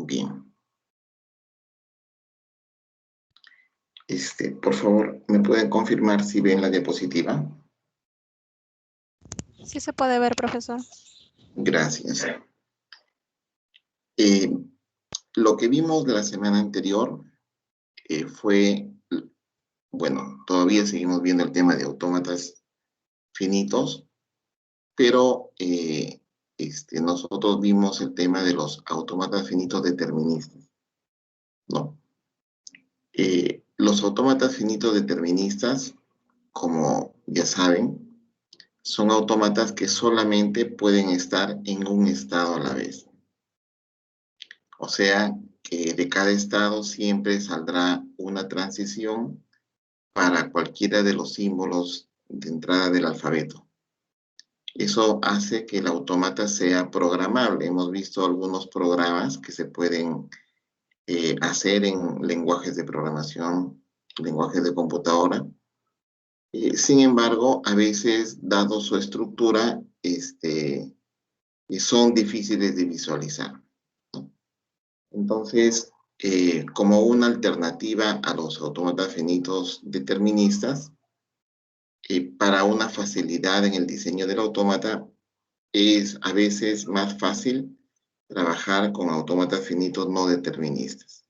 Bien. Por favor, ¿me pueden confirmar si ven la diapositiva? Sí se puede ver, profesor. Gracias. Lo que vimos la semana anterior fue, bueno, todavía seguimos viendo el tema de autómatas finitos, pero nosotros vimos el tema de los autómatas finitos deterministas, ¿no? Los autómatas finitos deterministas, como ya saben, son autómatas que solamente pueden estar en un estado a la vez. O sea, que de cada estado siempre saldrá una transición para cualquiera de los símbolos de entrada del alfabeto. Eso hace que el autómata sea programable. Hemos visto algunos programas que se pueden hacer en lenguajes de programación, lenguajes de computadora. Sin embargo, a veces, dado su estructura, son difíciles de visualizar, ¿no? Entonces, como una alternativa a los autómatas finitos deterministas, para una facilidad en el diseño del autómata, es a veces más fácil trabajar con autómatas finitos no deterministas,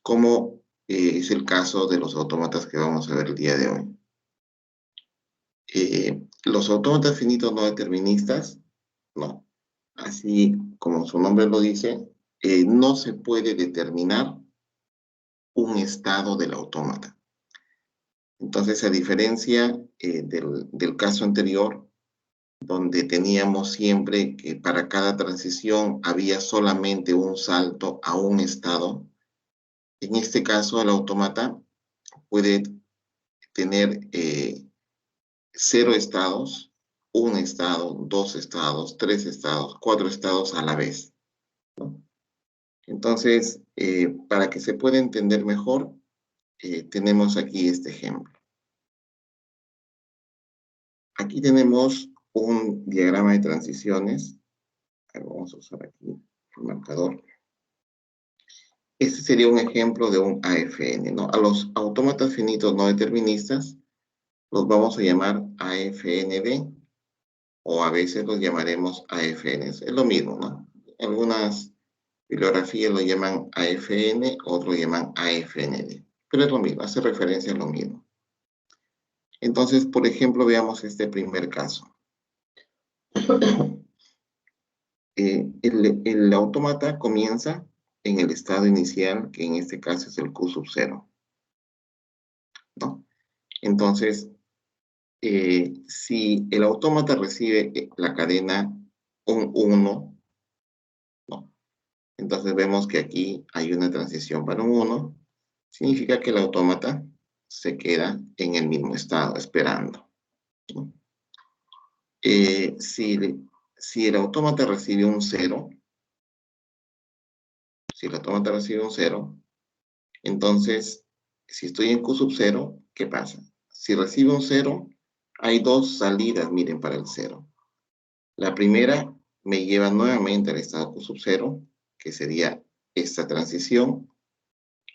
como es el caso de los autómatas que vamos a ver el día de hoy. Los autómatas finitos no deterministas, no. Así como su nombre lo dice, no se puede determinar un estado del autómata. Entonces, a diferencia del caso anterior, donde teníamos siempre que para cada transición había solamente un salto a un estado, en este caso el autómata puede tener 0 estados, 1 estado, 2 estados, 3 estados, 4 estados a la vez, ¿no? Entonces, para que se pueda entender mejor, tenemos aquí este ejemplo. Aquí tenemos un diagrama de transiciones. Vamos a usar aquí el marcador. Este sería un ejemplo de un AFN, ¿no? A los autómatas finitos no deterministas los vamos a llamar AFND, o a veces los llamaremos AFNs. Es lo mismo, ¿no? Algunas bibliografías lo llaman AFN, otros lo llaman AFND. Pero es lo mismo, hace referencia a lo mismo. Entonces, por ejemplo, veamos este primer caso. El autómata comienza en el estado inicial, que en este caso es el Q sub 0, ¿no? Entonces, si el autómata recibe la cadena un 1, ¿no? Entonces vemos que aquí hay una transición para un 1, significa que el autómata se queda en el mismo estado, esperando, ¿no? Si el autómata recibe un 0, si el autómata recibe un 0, entonces, si estoy en Q sub 0, ¿qué pasa? Si recibe un 0, hay dos salidas, miren, para el 0. La primera me lleva nuevamente al estado Q sub 0, que sería esta transición,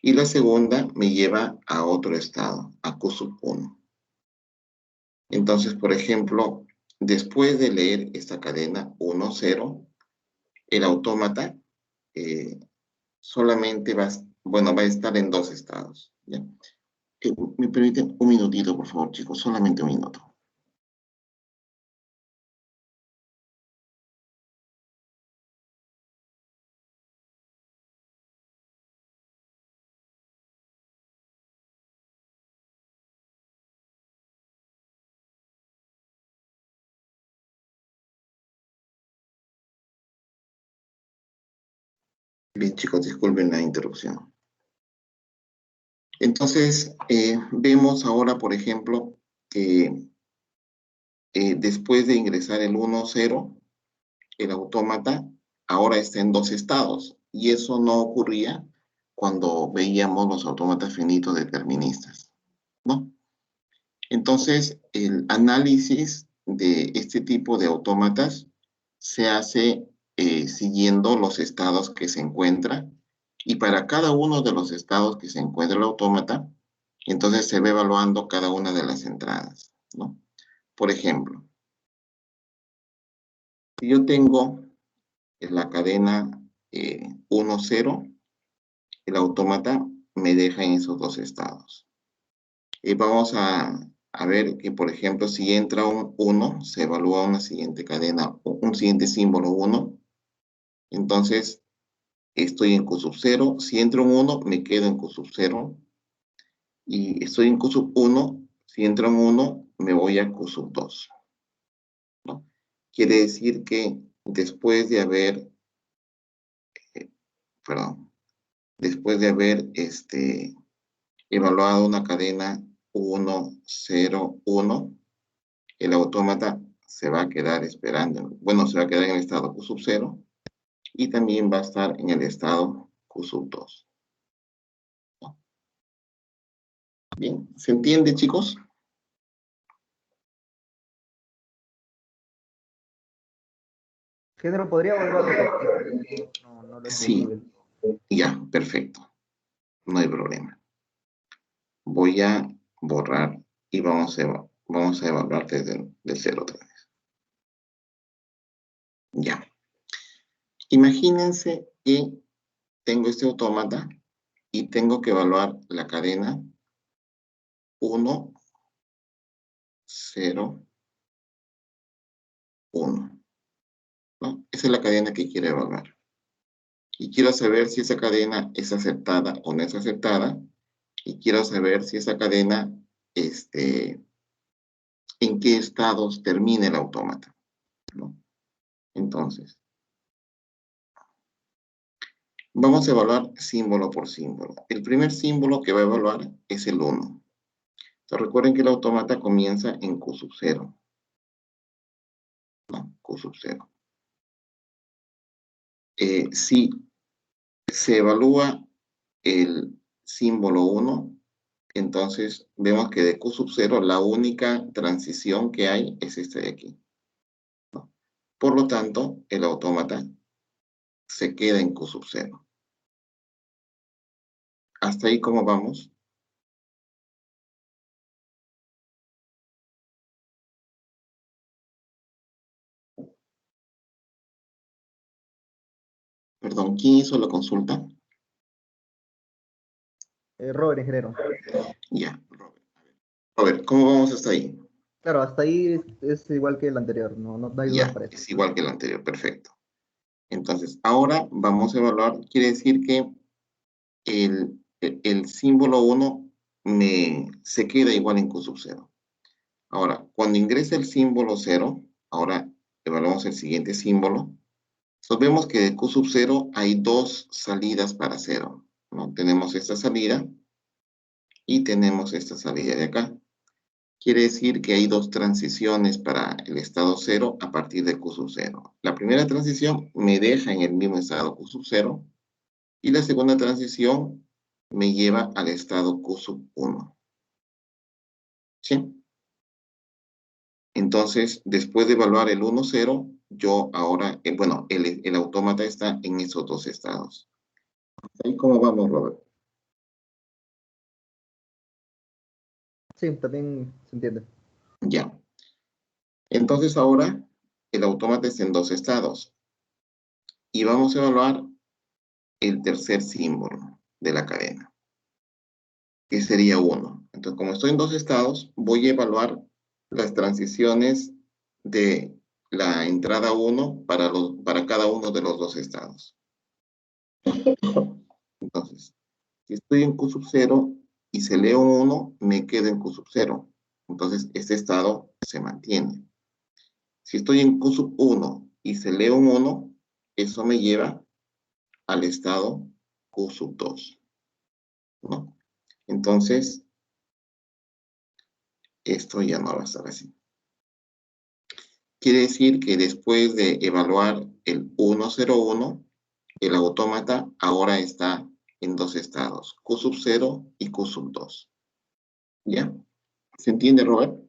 y la segunda me lleva a otro estado, a Q sub 1. Entonces, por ejemplo, después de leer esta cadena 1, 0, el autómata solamente va a estar en dos estados, ¿ya? ¿Me permiten un minutito, por favor, chicos? Solamente un minuto. Bien, chicos, disculpen la interrupción. Entonces, vemos ahora, por ejemplo, que después de ingresar el 1, 0, el autómata ahora está en dos estados. Y eso no ocurría cuando veíamos los autómatas finitos deterministas, ¿no? Entonces, el análisis de este tipo de autómatas se hace siguiendo los estados que se encuentra. Y para cada uno de los estados que se encuentra el autómata, entonces se va evaluando cada una de las entradas, ¿no? Por ejemplo, si yo tengo en la cadena 1, 0, el autómata me deja en esos dos estados. Y vamos a ver que, por ejemplo, si entra un 1, se evalúa una siguiente cadena, un siguiente símbolo 1. Entonces, estoy en Q sub 0. Si entra un 1, me quedo en Q sub 0. Y estoy en Q sub 1. Si entra un 1, me voy a Q sub 2, ¿no? Quiere decir que después de haber, perdón, después de haber evaluado una cadena 1, 0, 1, el autómata se va a quedar esperando. Bueno, se va a quedar en el estado Q sub 0 y también va a estar en el estado Q sub 2. ¿No? Bien, ¿se entiende, chicos? Género, ¿podría volver a repetir? No lo entendí Sí, bien. ya, perfecto. No hay problema. Voy a borrar y vamos a evaluar desde el 0 otra vez. Ya. Imagínense que tengo este autómata y tengo que evaluar la cadena 1, 0, 1. ¿No? Esa es la cadena que quiero evaluar. Y quiero saber si esa cadena es aceptada o no es aceptada. Y quiero saber si esa cadena, en qué estados termina el autómata, ¿no? Entonces, vamos a evaluar símbolo por símbolo. El primer símbolo que va a evaluar es el 1. Entonces, recuerden que el autómata comienza en Q sub 0. ¿No? Q sub 0. Si se evalúa el símbolo 1, entonces vemos que de Q sub 0 la única transición que hay es esta de aquí, ¿no? Por lo tanto, el autómata se queda en Q sub 0. ¿Hasta ahí cómo vamos? Perdón, ¿quién hizo la consulta? Robert, ingeniero. Ya, Robert. Robert, ¿cómo vamos hasta ahí? Claro, hasta ahí es igual que el anterior, no hay dudas Ya, para eso. es igual que el anterior, perfecto. Entonces, ahora vamos a evaluar, quiere decir que el símbolo 1 se queda igual en Q sub 0. Ahora, cuando ingresa el símbolo 0, ahora evaluamos el siguiente símbolo. Entonces vemos que de Q sub 0 hay dos salidas para 0, ¿no? Tenemos esta salida y tenemos esta salida de acá. Quiere decir que hay dos transiciones para el estado 0 a partir de Q sub 0. La primera transición me deja en el mismo estado Q sub 0 y la segunda transición me lleva al estado Q sub 1. ¿Sí? Entonces, después de evaluar el 1, 0, yo ahora, bueno, el autómata está en esos dos estados. ¿Ahí cómo vamos, Robert? Sí, también se entiende. Ya. Entonces ahora el autómata está en dos estados. Y vamos a evaluar el tercer símbolo de la cadena, que sería 1. Entonces, como estoy en dos estados, voy a evaluar las transiciones de la entrada 1 para cada uno de los dos estados. Entonces, si estoy en Q sub 0 y se lee un 1, me quedo en Q sub 0. Entonces, este estado se mantiene. Si estoy en Q sub 1 y se lee un 1, eso me lleva al estado Q sub 2, ¿no? Entonces, esto ya no va a estar así. Quiere decir que después de evaluar el 101, el autómata ahora está en dos estados, Q sub 0 y Q sub 2. ¿Ya? ¿Se entiende, Robert?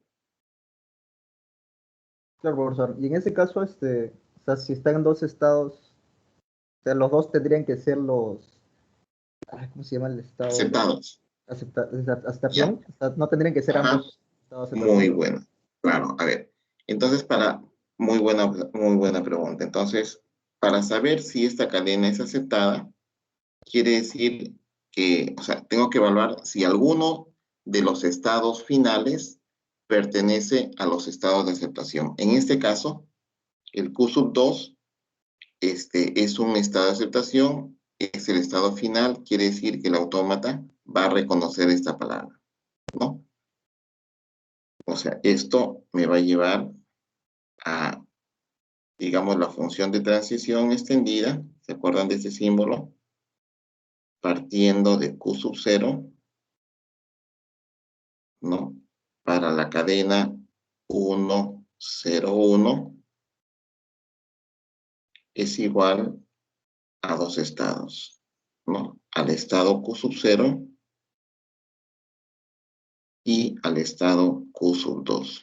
Claro, profesor. Y en ese caso, sea, si están en dos estados, o sea, los dos tendrían que ser los, ¿cómo se llama el estado de Aceptados. aceptación? ¿Ya? O sea, no tendrían que ser Ajá. ambos estados de Muy aceptación. bueno. Claro, a ver. Entonces, muy buena pregunta. Entonces, para saber si esta cadena es aceptada, quiere decir que, o sea, tengo que evaluar si alguno de los estados finales pertenece a los estados de aceptación. En este caso, el Q sub 2 es un estado de aceptación, es el estado final, quiere decir que el autómata va a reconocer esta palabra, ¿no? O sea, esto me va a llevar a, digamos, la función de transición extendida, ¿se acuerdan de este símbolo? Partiendo de Q sub 0, ¿no? Para la cadena 1, 0, 1 es igual a dos estados, ¿no? Al estado Q sub 0 y al estado Q sub 2.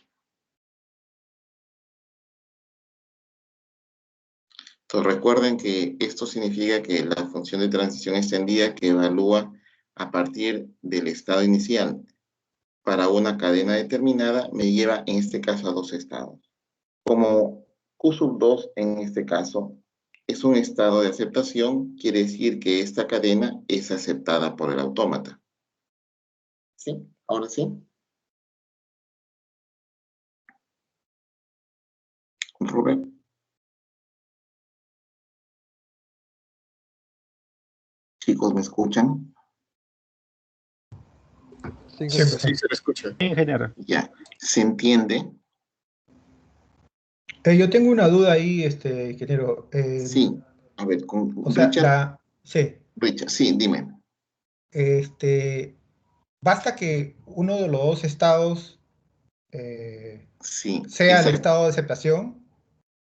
Entonces recuerden que esto significa que la función de transición extendida que evalúa a partir del estado inicial para una cadena determinada me lleva en este caso a dos estados. Como Q sub 2 en este caso es un estado de aceptación, quiere decir que esta cadena es aceptada por el autómata. ¿Sí? ¿Ahora sí? Rubén. Chicos, ¿me escuchan? Sí, Sí, ingeniero. sí, se le escucha. Ingeniero. Ya. ¿Se entiende? Yo tengo una duda ahí, ingeniero. Sí. A ver, O con sea, Richard. sí, Richard, sí, dime. este, basta que uno de los dos estados Sí, sea el exacto. estado de aceptación.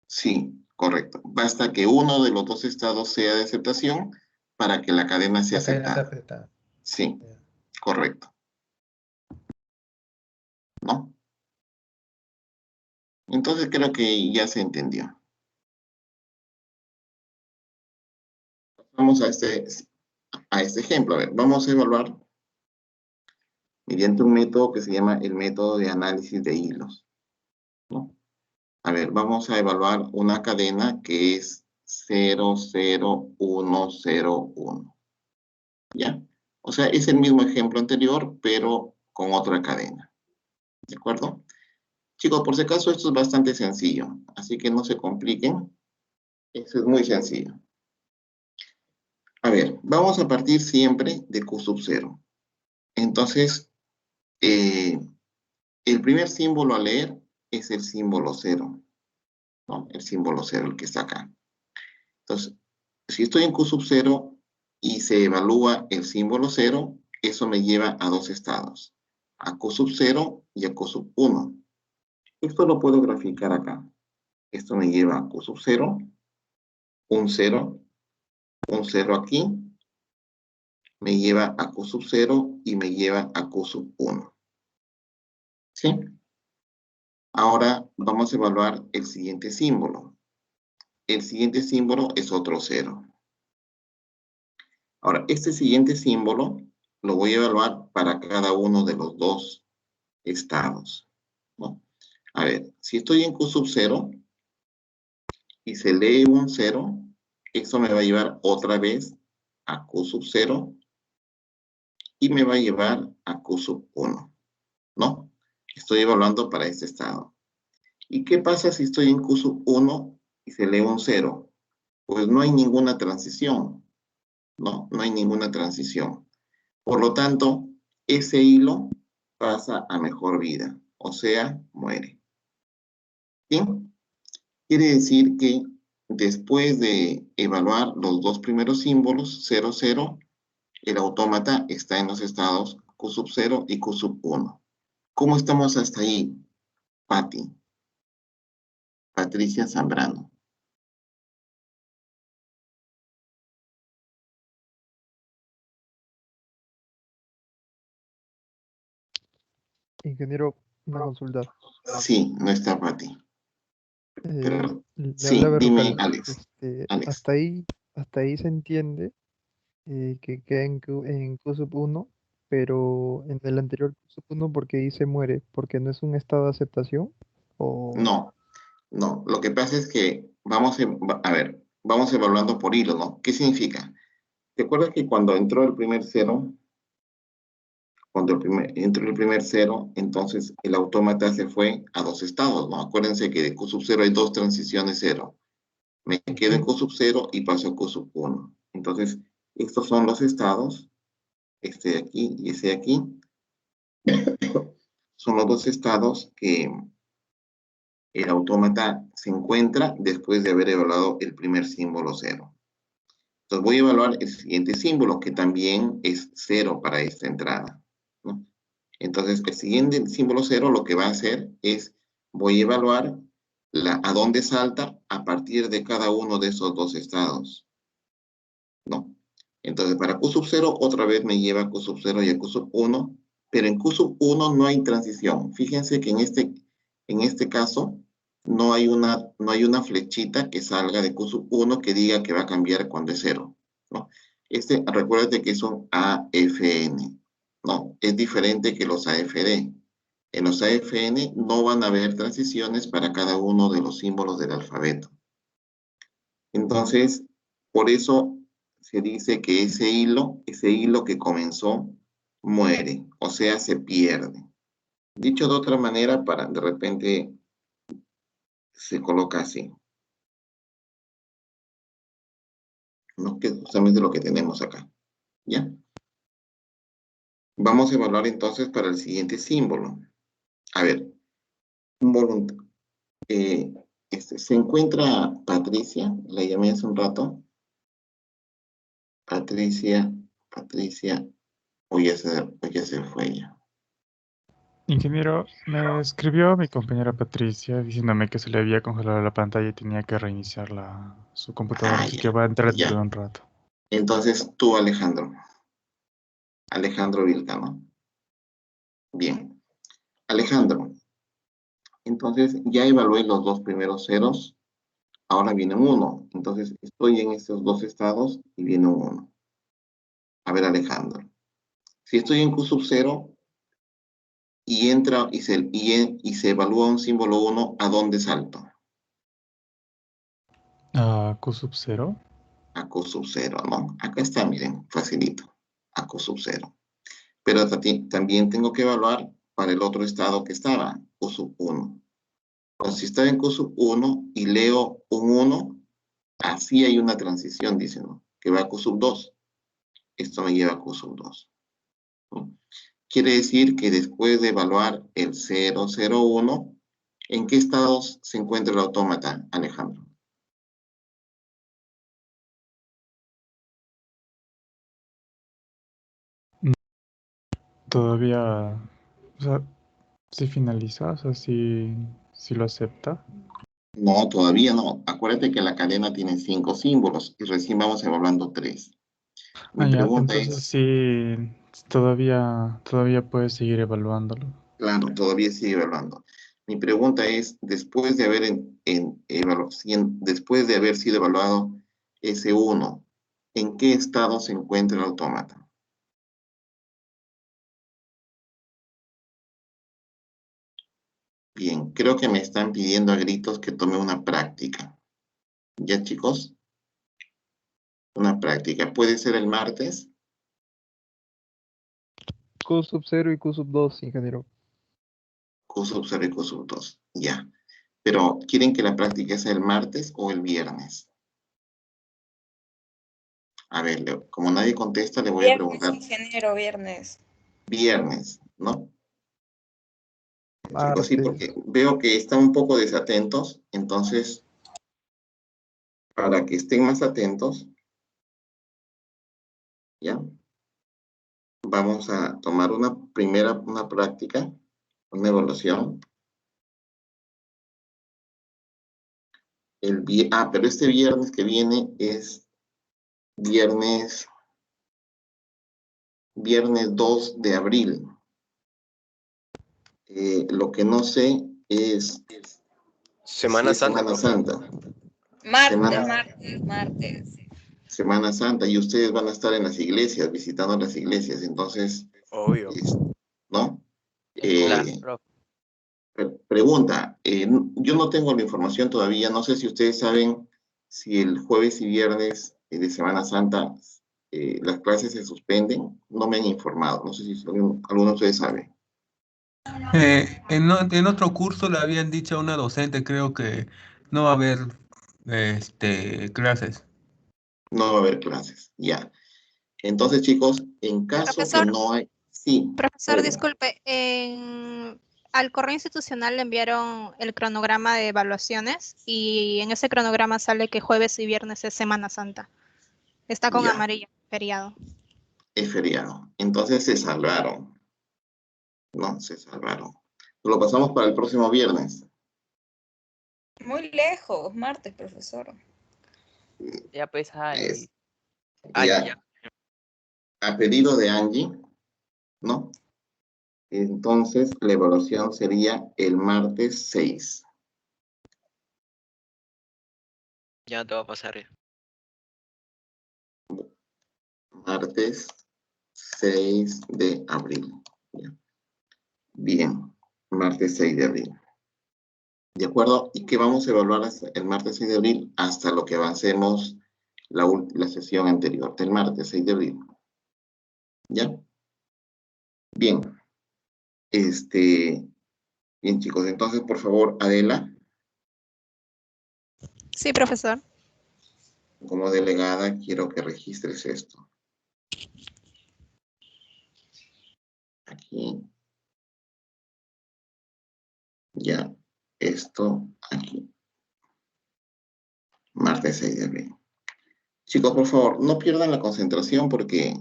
Sí, correcto. Basta que uno de los dos estados sea de aceptación para que la cadena sea La cadena está aceptada. aceptada. Sí, correcto. ¿No? Entonces creo que ya se entendió. Vamos a este ejemplo. A ver, vamos a evaluar mediante un método que se llama el método de análisis de hilos, ¿no? A ver, vamos a evaluar una cadena que es 0, 0, 1, 0, 1. ¿Ya? O sea, es el mismo ejemplo anterior, pero con otra cadena. ¿De acuerdo? Chicos, por si acaso esto es bastante sencillo, así que no se compliquen. Esto es muy sencillo. A ver, vamos a partir siempre de Q sub 0. Entonces, eh, el primer símbolo a leer es el símbolo 0, ¿no? El símbolo 0, el que está acá. Entonces, si estoy en Q sub 0 y se evalúa el símbolo 0, eso me lleva a dos estados, a Q sub 0 y a Q sub 1. Esto lo puedo graficar acá. Esto me lleva a Q sub 0, un 0 aquí, me lleva a Q sub 0 y me lleva a Q sub 1. ¿Sí? Ahora vamos a evaluar el siguiente símbolo. El siguiente símbolo es otro 0. Ahora, este siguiente símbolo lo voy a evaluar para cada uno de los dos estados, ¿no? A ver, si estoy en Q sub 0 y se lee un 0, eso me va a llevar otra vez a Q sub 0 y me va a llevar a Q sub 1, ¿no? Estoy evaluando para este estado. ¿Y qué pasa si estoy en Q sub 1 y se lee un 0? Pues no hay ninguna transición, ¿no? No hay ninguna transición. Por lo tanto, ese hilo pasa a mejor vida, o sea, muere. ¿Bien? Quiere decir que después de evaluar los dos primeros símbolos, 0, 0, el autómata está en los estados Q sub 0 y Q sub 1. ¿Cómo estamos hasta ahí, Patti? Patricia Zambrano. Ingeniero, una consulta. Sí, no está Patti. Pero Le sí, habla dime, Berrocal. Alex. Alex. Hasta ahí se entiende que queda en Q sub 1, pero en el anterior Q sub 1, ¿porque ahí se muere? ¿Porque no es un estado de aceptación? O... No, no. Lo que pasa es que a ver, vamos evaluando por hilo, ¿no? ¿Qué significa? ¿Te acuerdas que cuando entró el primer cero, entró el primer cero, entonces el autómata se fue a dos estados, ¿no? Acuérdense que de Q sub 0 hay dos transiciones cero. Me quedo en Q sub 0 y paso a Q sub 1. Entonces, estos son los estados, este de aquí y ese de aquí. Son los dos estados que el autómata se encuentra después de haber evaluado el primer símbolo cero. Entonces voy a evaluar el siguiente símbolo, que también es cero para esta entrada, ¿no? Entonces, el siguiente símbolo cero lo que va a hacer es, voy a evaluar a dónde salta a partir de cada uno de esos dos estados, ¿no? Entonces, para Q sub 0, otra vez me lleva a Q sub 0 y a Q sub 1, pero en Q sub 1 no hay transición. Fíjense que en este caso no hay una flechita que salga de Q sub 1 que diga que va a cambiar cuando es 0, ¿no? Recuérdate que es un AFN, ¿no? Es diferente que los AFD. En los AFN no van a haber transiciones para cada uno de los símbolos del alfabeto. Entonces, por eso se dice que ese hilo que comenzó, muere, o sea, se pierde. Dicho de otra manera, de repente se coloca así, ¿no? Que es justamente lo que tenemos acá, ¿ya? Vamos a evaluar entonces para el siguiente símbolo. A ver, se encuentra Patricia, la llamé hace un rato. Patricia, o ya se fue ella. Ingeniero, me escribió mi compañera Patricia diciéndome que se le había congelado la pantalla y tenía que reiniciar su computadora, así que va a entrar dentro de un rato. Entonces tú, Alejandro Vilca, ¿no? Bien. Alejandro, entonces ya evalué los dos primeros ceros, ahora viene un 1. Entonces estoy en estos dos estados y viene un 1. A ver, Alejandro, si estoy en Q sub 0 y entra y se evalúa un símbolo 1, ¿a dónde salto? ¿Q sub 0? A Q sub 0, ¿no? Acá está, miren, facilito. A Q sub 0. Pero también tengo que evaluar para el otro estado que estaba, Q sub 1. Entonces, si estaba en Q sub 1 y leo un 1, así hay una transición, dice, ¿no? Que va a Q sub 2. Esto me lleva a Q sub 2, ¿no? Quiere decir que después de evaluar el 0, 0, 1, ¿en qué estados se encuentra el autómata, Alejandro? Todavía, o sea, si finaliza, o sea, si lo acepta. No, todavía no. Acuérdate que la cadena tiene 5 símbolos y recién vamos evaluando 3. Mi Ya, pregunta entonces es, sí, todavía puedes seguir evaluándolo. claro, todavía sigue evaluando. Mi pregunta es, después de después de haber sido evaluado ese 1, ¿en qué estado se encuentra el autómata? Bien, creo que me están pidiendo a gritos que tome una práctica. ¿Ya, chicos? Una práctica. ¿Puede ser el martes? Q sub 0 y Q sub 2, ingeniero. Q sub 0 y Q sub 2. Ya. Pero, ¿quieren que la práctica sea el martes o el viernes? A ver, como nadie contesta, le voy a Viernes, preguntar. ingeniero, viernes. Viernes, ¿no? Chicos, sí, Martes. porque veo que están un poco desatentos, entonces, para que estén más atentos, ¿ya? Vamos a tomar una práctica, una evaluación. Pero este viernes que viene es viernes 2 de abril. Lo que no sé es Semana es Santa, Semana profe. Santa. Martes. Semana Santa, y ustedes van a estar en las iglesias, visitando las iglesias, entonces, Obvio. ¿no? Claro, Eh, profe. Pregunta, yo no tengo la información todavía, no sé si ustedes saben si el jueves y viernes de Semana Santa las clases se suspenden, no me han informado, no sé si alguno de ustedes sabe. En otro curso le habían dicho a una docente, creo que no va a haber clases. No va a haber clases, ya. Entonces, chicos, en caso que Profesor, no hay... Sí, profesor, pregunta. disculpe, al correo institucional le enviaron el cronograma de evaluaciones y en ese cronograma sale que jueves y viernes es Semana Santa. Está con Ya, amarillo, feriado. es feriado. Entonces se salvaron, ¿no? Se salvaron. Lo pasamos para el próximo viernes. Muy lejos, martes, profesor. Ya pues, Es, Angie. ya, a pedido de Angie, ¿no? Entonces, la evaluación sería el martes 6. Ya te va a pasar. Martes 6 de abril. Ya. Bien, martes 6 de abril. ¿De acuerdo? ¿Y qué vamos a evaluar hasta el martes 6 de abril? Hasta lo que avancemos la sesión anterior, del martes 6 de abril. ¿Ya? Bien. Bien, chicos, entonces, por favor, Adela, Sí, profesor. como delegada, quiero que registres esto. Aquí. Ya, esto aquí. Martes 6 de abril. Chicos, por favor, no pierdan la concentración porque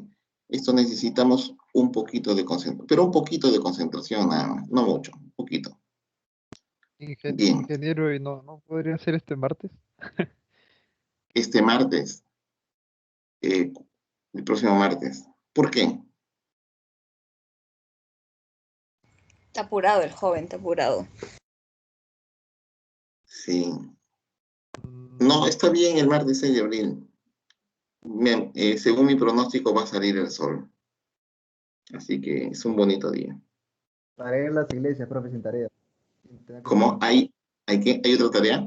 esto necesitamos un poquito de concentración, pero un poquito de concentración nada más, no mucho, un poquito. Bien, Ingeniero, ¿y no podría ser este martes? este martes, el próximo martes. ¿Por qué? Está apurado el joven, está apurado. Sí. No, está bien el martes 6 de abril. Bien, según mi pronóstico va a salir el sol. Así que es un bonito día. Estaré en las iglesias, profe, sin tarea. ¿Cómo? ¿Hay otra tarea?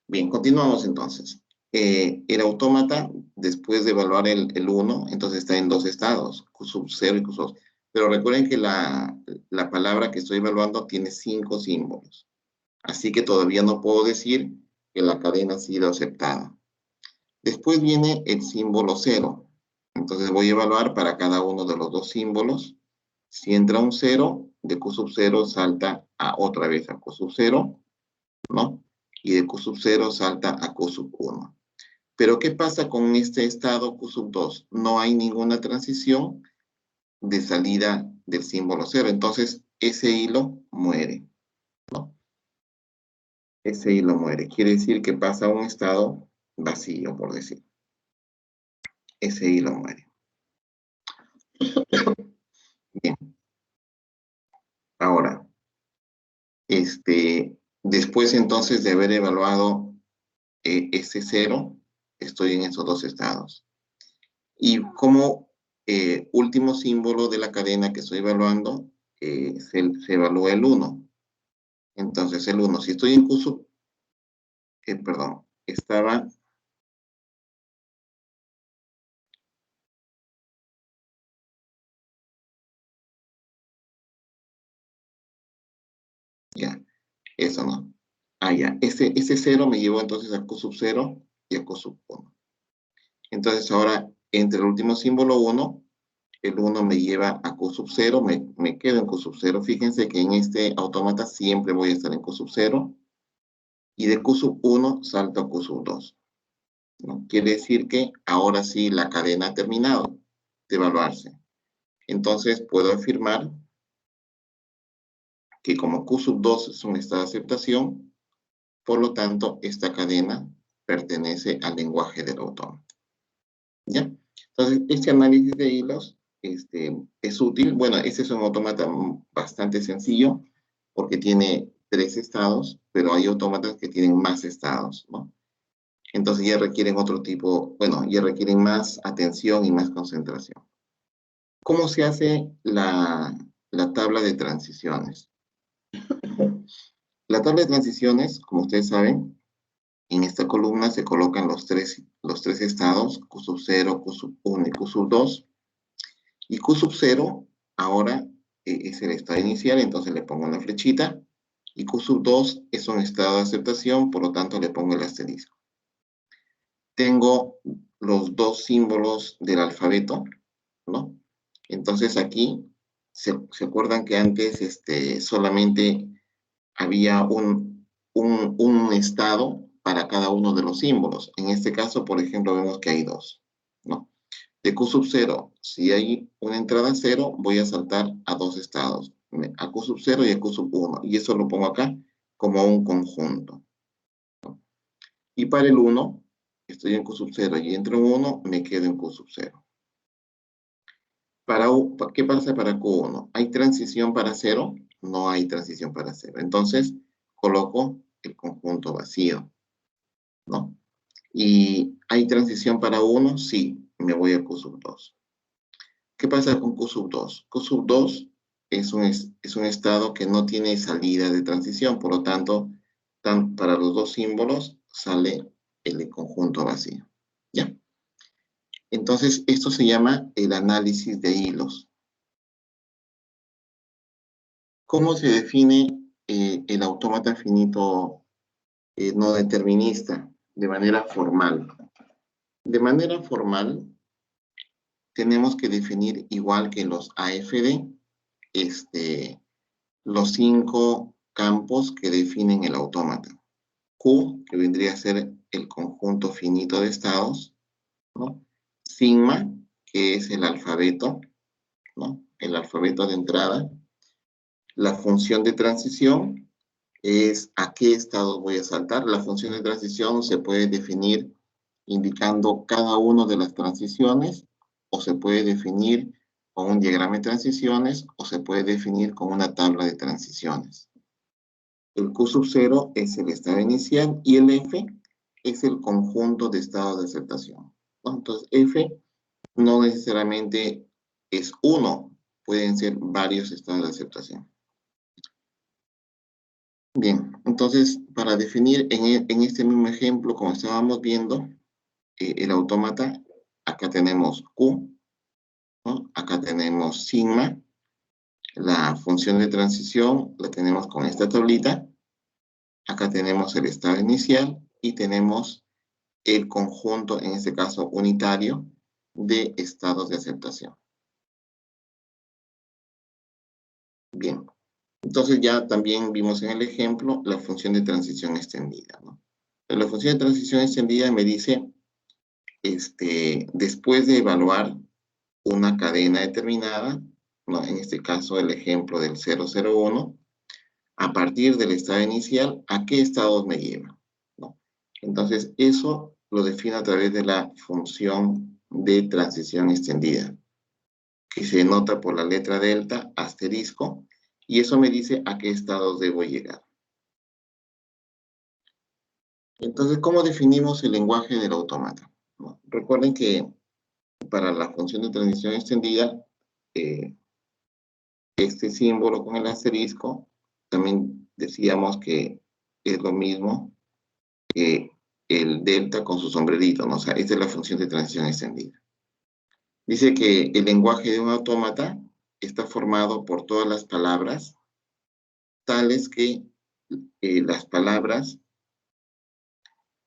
Bien, continuamos entonces. El autómata, después de evaluar el 1, entonces está en dos estados, Q sub 0 y Q sub 2. Pero recuerden que la palabra que estoy evaluando tiene 5 símbolos. Así que todavía no puedo decir que la cadena ha sido aceptada. Después viene el símbolo 0. Entonces voy a evaluar para cada uno de los dos símbolos. Si entra un 0, de Q sub 0 salta otra vez a Q sub 0, ¿no? Y de Q sub 0 salta a Q sub 1. Pero ¿qué pasa con este estado Q sub 2? No hay ninguna transición de salida del símbolo 0. Entonces, ese hilo muere, ¿no? Ese hilo muere. Quiere decir que pasa a un estado vacío, por decir. Ese hilo muere. Bien. Ahora, después entonces de haber evaluado ese 0, estoy en esos dos estados. Y como último símbolo de la cadena que estoy evaluando, se evalúa el 1. Entonces el 1, si estoy en Q sub, perdón, estaba... Ya, eso no. Ya, ese 0 me llevó entonces a Q sub 0 y a Q sub 1. Entonces ahora, entre el último símbolo 1, el 1 me lleva a Q sub 0, me quedo en Q sub 0. Fíjense que en este autómata siempre voy a estar en Q sub 0. Y de Q sub 1 salto a Q sub 2. ¿No? Quiere decir que ahora sí la cadena ha terminado de evaluarse. Entonces puedo afirmar que como Q sub 2 es un estado de aceptación, por lo tanto, esta cadena pertenece al lenguaje del autómata. ¿Ya? Entonces, este análisis de hilos es útil. Bueno, este es un autómata bastante sencillo porque tiene 3 estados, pero hay autómatas que tienen más estados, ¿no? Entonces ya requieren otro tipo, bueno, ya requieren más atención y más concentración. ¿Cómo se hace la tabla de transiciones? La tabla de transiciones, como ustedes saben, en esta columna se colocan los tres estados, Q sub 0, Q sub 1 y Q sub 2. Y Q sub 0 ahora es el estado inicial, entonces le pongo una flechita. Y Q sub 2 es un estado de aceptación, por lo tanto le pongo el asterisco. Tengo los 2 símbolos del alfabeto, ¿no? Entonces aquí, ¿se acuerdan que antes solamente había un estado para cada uno de los símbolos? En este caso, por ejemplo, vemos que hay 2, ¿no? De Q sub 0, si hay una entrada 0, voy a saltar a 2 estados, a Q sub 0 y a Q sub 1, y eso lo pongo acá como un conjunto, ¿no? Y para el 1, estoy en Q sub 0 y entro en 1, me quedo en Q sub 0. ¿Qué pasa para Q1? ¿Hay transición para 0? No hay transición para 0. Entonces, coloco el conjunto vacío, ¿no? ¿Y hay transición para 1? Sí, me voy a Q sub 2. ¿Qué pasa con Q sub 2? Q sub 2 es un estado que no tiene salida de transición, por lo tanto, para los 2 símbolos sale el conjunto vacío, ¿ya? Entonces, esto se llama el análisis de hilos. ¿Cómo se define el autómata finito no determinista? De manera formal. De manera formal, tenemos que definir, igual que los AFD, los 5 campos que definen el autómata. Q, que vendría a ser el conjunto finito de estados, ¿no? Sigma, que es el alfabeto, ¿no? El alfabeto de entrada. La función de transición es a qué estado voy a saltar. La función de transición se puede definir indicando cada una de las transiciones, o se puede definir con un diagrama de transiciones, o se puede definir con una tabla de transiciones. El Q sub 0 es el estado inicial y el F es el conjunto de estados de aceptación, ¿no? Entonces, F no necesariamente es uno, pueden ser varios estados de aceptación. Bien, entonces, para definir en este mismo ejemplo, como estábamos viendo, el autómata, acá tenemos Q, ¿no? Acá tenemos sigma, la función de transición la tenemos con esta tablita, acá tenemos el estado inicial y tenemos el conjunto, en este caso unitario, de estados de aceptación. Bien, entonces ya también vimos en el ejemplo la función de transición extendida, ¿no? La función de transición extendida me dice, después de evaluar una cadena determinada, ¿no? En este caso el ejemplo del 001, a partir del estado inicial, ¿a qué estados me lleva? ¿No? Entonces, eso lo defino a través de la función de transición extendida, que se denota por la letra delta, asterisco, y eso me dice a qué estados debo llegar. Entonces, ¿cómo definimos el lenguaje del autómata? ¿No? Recuerden que para la función de transición extendida, este símbolo con el asterisco, también decíamos que es lo mismo que el delta con su sombrerito, ¿no? O sea, esta es la función de transición extendida. Dice que el lenguaje de un autómata está formado por todas las palabras, tales que las palabras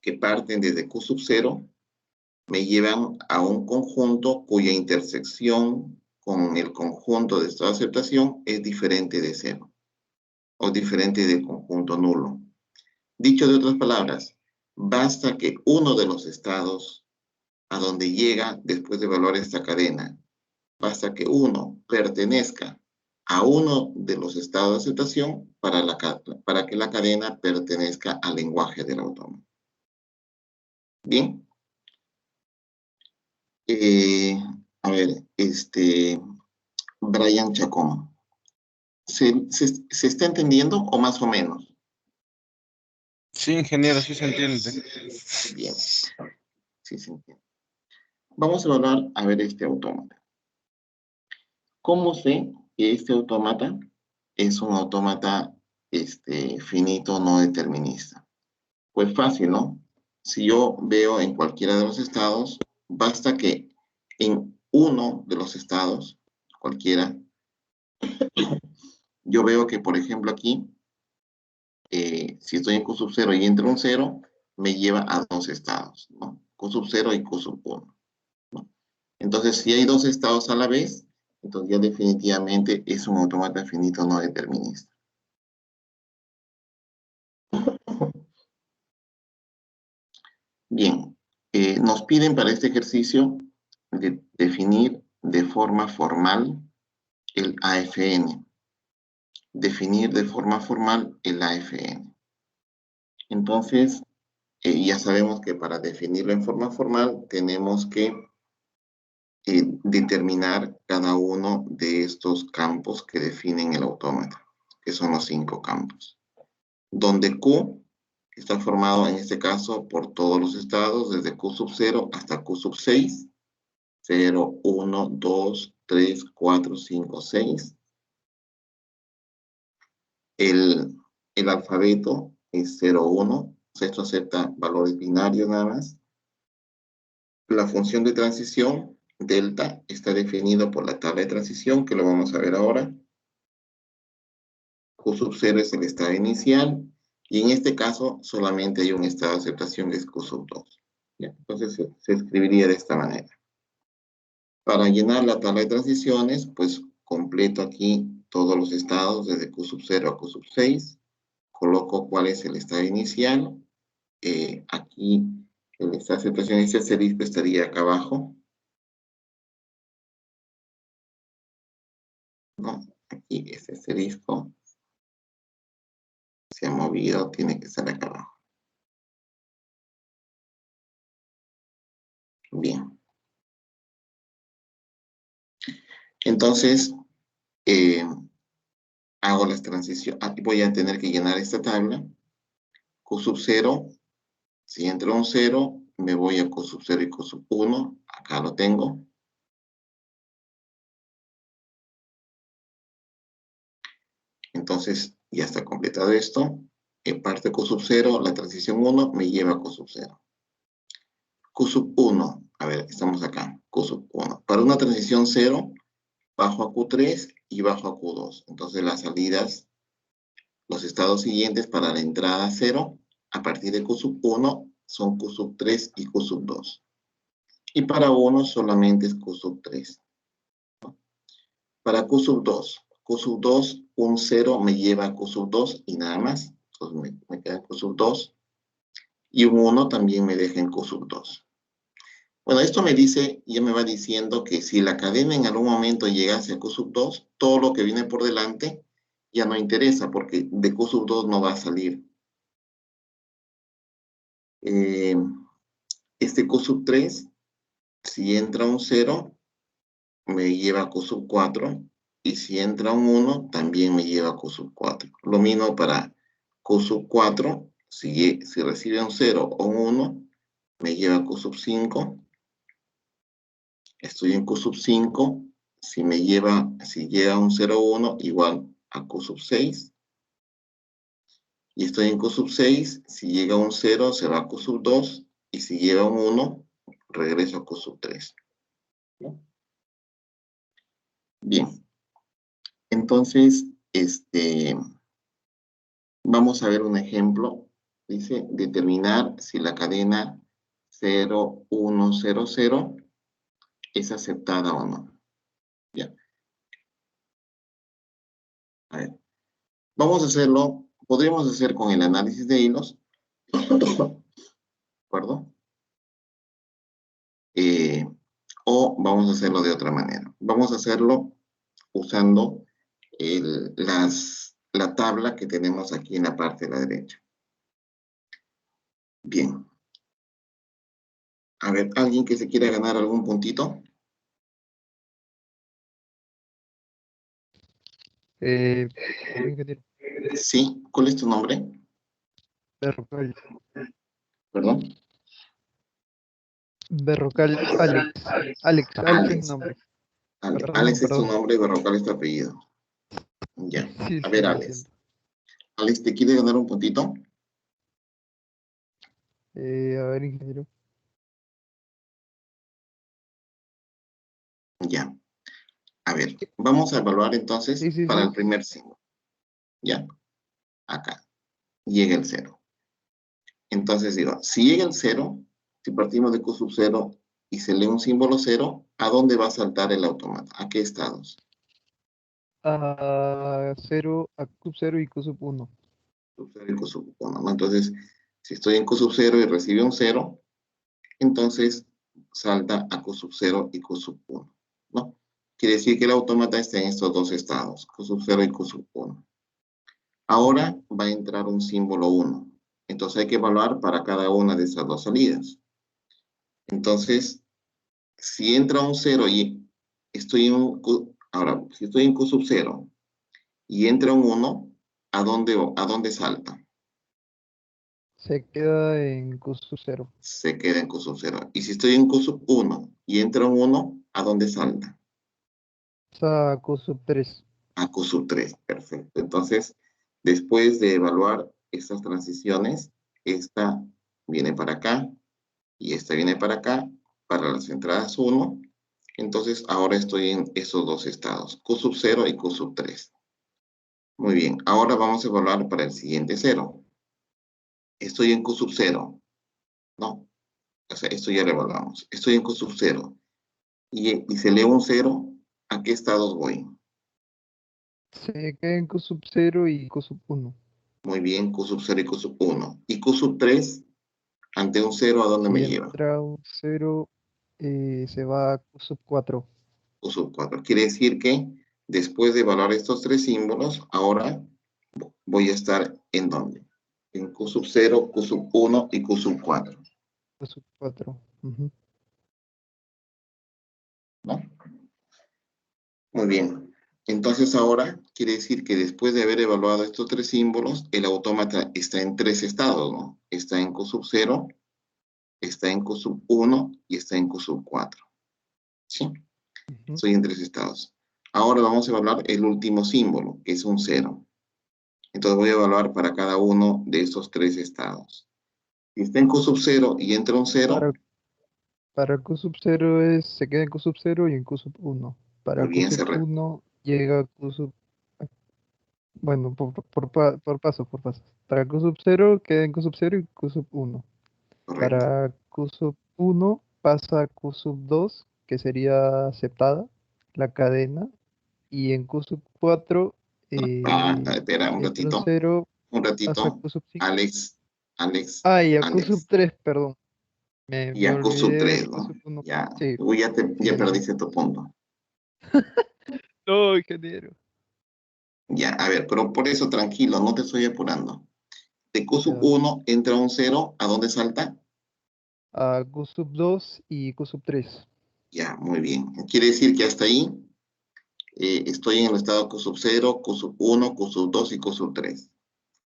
que parten desde Q sub 0 me llevan a un conjunto cuya intersección con el conjunto de estado de aceptación es diferente de 0, o diferente del conjunto nulo. Dicho de otras palabras, basta que uno de los estados a donde llega después de evaluar esta cadena, basta que uno pertenezca a uno de los estados de aceptación para que la cadena pertenezca al lenguaje del autómata. Bien. A ver, Brian Chacón. ¿Se está entendiendo o más o menos? Sí, ingeniero, sí se entiende. Bien, sí se entiende. Vamos a evaluar a ver este autómata. ¿Cómo sé que este autómata es un autómata finito no determinista? Pues fácil, ¿no? Si yo veo en cualquiera de los estados, basta que en uno de los estados, cualquiera, yo veo que, por ejemplo, aquí, si estoy en Q sub 0 y entra un 0, me lleva a dos estados, ¿no? Q sub 0 y Q sub 1, ¿no? Entonces, si hay dos estados a la vez, entonces ya definitivamente es un autómata finito no determinista. Bien, nos piden para este ejercicio definir de forma formal el AFN. Definir de forma formal el AFN. Entonces, ya sabemos que para definirlo en forma formal tenemos que determinar cada uno de estos campos que definen el autómata, que son los 5 campos. Donde Q está formado en este caso por todos los estados, desde Q sub 0 hasta Q sub 6, 0, 1, 2, 3, 4, 5, 6. El alfabeto es 0, 1, o sea, esto acepta valores binarios nada más. La función de transición, delta, está definido por la tabla de transición, que lo vamos a ver ahora. Q sub 0 es el estado inicial, y en este caso solamente hay un estado de aceptación que es Q sub 2. ¿Ya? Entonces se escribiría de esta manera. Para llenar la tabla de transiciones, pues completo aquí todos los estados desde Q sub 0 a Q sub 6. Coloco cuál es el estado inicial. Aquí el estado de aceptación y ese asterisco estaría acá abajo. ¿No? Aquí este asterisco se ha movido, tiene que estar acá abajo. Bien. Entonces, hago las transiciones. Aquí voy a tener que llenar esta tabla. Q sub 0, si entra un 0, me voy a Q sub 0 y Q sub 1. Acá lo tengo. Entonces, ya está completado esto. En parte Q sub 0, la transición 1 me lleva a Q sub 0. Q sub 1, a ver, estamos acá, Q sub 1. Para una transición 0, bajo a Q3 y bajo a Q2. Entonces las salidas, los estados siguientes para la entrada 0, a partir de Q sub 1, son Q sub 3 y Q sub 2. Y para 1 solamente es Q sub 3. Para Q sub 2, un 0 me lleva a Q sub 2 y nada más. Entonces me queda Q sub 2. Y un 1 también me deja en Q sub 2. Bueno, esto me dice, ya me va diciendo que si la cadena en algún momento llegase a Q sub 2, todo lo que viene por delante ya no interesa, porque de Q sub 2 no va a salir. Este Q sub 3, si entra un 0, me lleva a Q sub 4, y si entra un 1, también me lleva a Q sub 4. Lo mismo para Q sub 4, si recibe un 0 o un 1, me lleva a Q sub 5. Estoy en Q sub 5, si llega a un 0, 1, igual a Q sub 6. Y estoy en Q sub 6, si llega a un 0, se va a Q sub 2, y si llega a un 1, regreso a Q sub 3. ¿No? Bien. Entonces, vamos a ver un ejemplo. Dice, determinar si la cadena 0, 1, 0, 0 es aceptada o no. Ya. A ver. Vamos a hacerlo, podríamos hacer con el análisis de hilos. ¿De acuerdo? O vamos a hacerlo de otra manera. Vamos a hacerlo usando la tabla que tenemos aquí en la parte de la derecha. Bien. A ver, ¿alguien que se quiera ganar algún puntito? Ingeniero, Sí, ¿cuál es tu nombre? Berrocal, Perdón. Berrocal, Alex. Alex es mi Alex. nombre. Alex, Perdón, Alex es tu perdón. nombre y Berrocal es tu apellido. Ya. Sí, A sí, ver, lo Alex. siento. Alex, ¿te quiere ganar un puntito? A ver, ingeniero. Ya. A ver, vamos a evaluar entonces Sí, sí, para sí. el primer símbolo. ¿Ya? Acá. Llega el 0. Entonces digo, si llega el 0, si partimos de Q sub 0 y se lee un símbolo 0, ¿a dónde va a saltar el automata? ¿A qué estados? A 0, a Q 0 y Q sub 1. Sub 0 y Q sub 1, ¿no? Entonces, si estoy en Q sub 0 y recibe un 0, entonces salta a Q sub 0 y Q sub 1, ¿no? Quiere decir que el autómata está en estos dos estados, Q sub 0 y Q sub 1. Ahora va a entrar un símbolo 1. Entonces hay que evaluar para cada una de esas dos salidas. Entonces, si entra un 0 y estoy en un Q, ahora, si estoy en Q sub 0 y entra un 1, ¿a dónde salta? Se queda en Q sub 0. Se queda en Q sub 0. Y si estoy en Q sub 1 y entra un 1, ¿a dónde salta? A Q sub 3. A Q sub 3, perfecto. Entonces, después de evaluar estas transiciones, esta viene para acá y esta viene para acá, para las entradas 1. Entonces, ahora estoy en esos dos estados, Q sub 0 y Q sub 3. Muy bien, ahora vamos a evaluar para el siguiente 0. Estoy en Q sub 0, ¿no? O sea, esto ya lo evaluamos. Estoy en Q sub 0 y se lee un 0, ¿a qué estados voy? Se queda en Q sub 0 y Q sub 1. Muy bien, Q sub 0 y Q sub 1. ¿Y Q sub 3, ante un 0, a dónde Si me lleva? entra un 0, se va a Q sub 4. Q sub 4. Quiere decir que después de evaluar estos tres símbolos, ahora voy a estar ¿en dónde? En Q sub 0, Q sub 1 y Q sub 4. Q sub 4. ¿No? Muy bien. Entonces ahora quiere decir que después de haber evaluado estos tres símbolos, el autómata está en tres estados, ¿no? Está en Q sub 0, está en Q sub 1 y está en Q sub 4. ¿Sí? Estoy en tres estados. Ahora vamos a evaluar el último símbolo, que es un 0. Entonces voy a evaluar para cada uno de estos tres estados. Si está en Q sub 0 y entra un 0, Para Q sub 0 se queda en Q sub 0 y en Q sub 1. Para muy Q bien, sub 1 llega a Q sub... Bueno, por paso, por paso. Para Q sub 0 queda en Q sub 0 y Q sub 1. correcto. Para Q sub 1 pasa a Q sub 2, que sería aceptada la cadena. Y en Q sub 4 Espera un entra un ratito, 0, un pasa a ratito. Q sub 5. Alex, Y a Q sub Alex. 3, perdón. Y Me a Q sub olvidé de 3, Q ¿no? sub 1. Ya, Sí, tú ya sí, sí, sí. perdiste tu punto. No, ingeniero. Ya, a ver, pero por eso tranquilo, no te estoy apurando. De Q sub Ya. 1 entra un 0, ¿a dónde salta? A Q sub 2 y Q sub 3. Ya, muy bien. Quiere decir que hasta ahí estoy en el estado Q sub 0, Q sub 1, Q sub 2 y Q sub 3.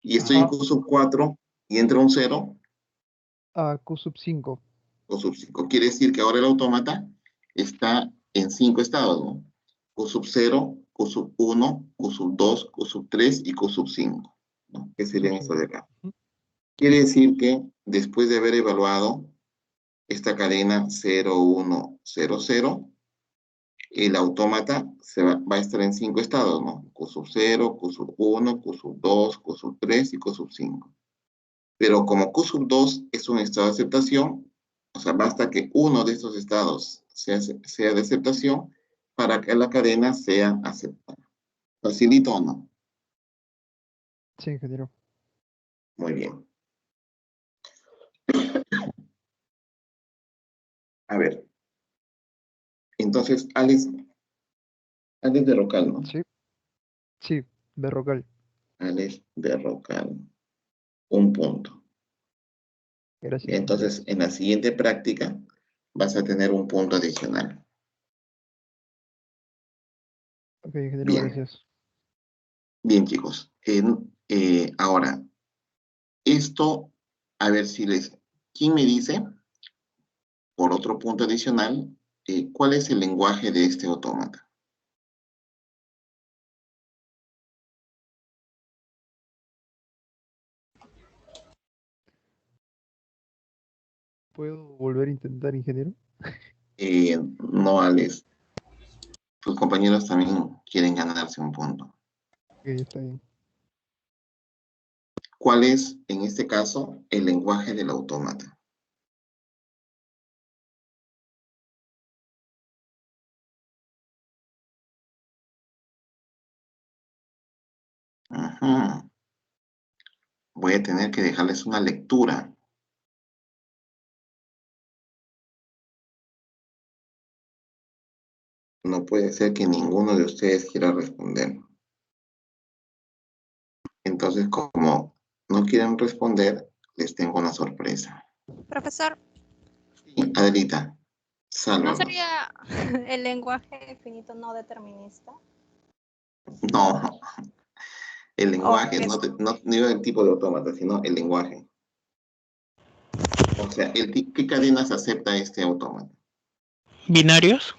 Y estoy en Ajá. Q sub 4 y entra un 0, A Q sub 5. Q sub 5. Quiere decir que ahora el autómata está en 5 estados, ¿no? Q sub 0, Q sub 1, Q sub 2, Q sub 3 y Q sub 5, ¿no? Que serían estos de acá. Quiere decir que después de haber evaluado esta cadena 0, 1, 0, 0, el autómata va a estar en 5 estados, ¿no? Q sub 0, Q sub 1, Q sub 2, Q sub 3 y Q sub 5. Pero como Q sub 2 es un estado de aceptación, o sea, basta que uno de estos estados sea de aceptación para que la cadena sea aceptada. ¿Facilito o no? Sí, ingeniero. Muy bien. A ver. Entonces, Alex de Rocal, ¿no? Sí, Berrocal. Alex de Rocal. Un punto. Gracias, ingeniero. Entonces, en la siguiente práctica vas a tener un punto adicional. Ok, ingeniero, Bien. gracias. Bien, chicos. Ahora, esto, a ver si ¿quién me dice, por otro punto adicional, cuál es el lenguaje de este autómata? ¿Puedo volver a intentar, ingeniero? No, Alex. Tus compañeros también quieren ganarse un punto. Ok, está bien. ¿Cuál es, en este caso, el lenguaje del autómata? Ajá. Voy a tener que dejarles una lectura. No puede ser que ninguno de ustedes quiera responder. Entonces, como no quieren responder, les tengo una sorpresa. Profesor, Sí, Adelita, ¿no sálvalos. sería el lenguaje finito no determinista? No, el lenguaje, es- no digo el tipo de autómata, sino el lenguaje. O sea, ¿qué cadenas acepta este autómata? ¿Binarios?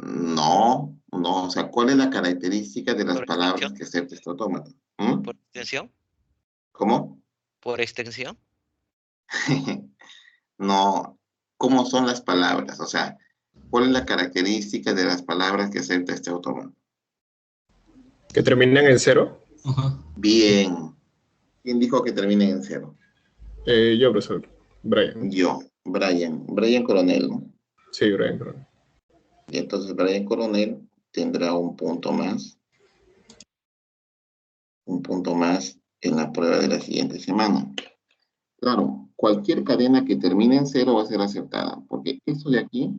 No, o sea, ¿cuál es la característica de las ¿Por palabras extensión? que acepta este autómata? ¿Mm? ¿Por extensión? ¿Cómo? ¿Por extensión? No, ¿cómo son las palabras? O sea, ¿cuál es la característica de las palabras que acepta este autómata? ¿Que terminan en cero? Bien. ¿Quién dijo que termine en cero? Yo, profesor. Brian. Yo, Brian. Brian Coronel, ¿no? Sí, Brian. Y entonces Brian Coronel tendrá un punto más. Un punto más en la prueba de la siguiente semana. Claro, cualquier cadena que termine en cero va a ser aceptada, porque esto de aquí,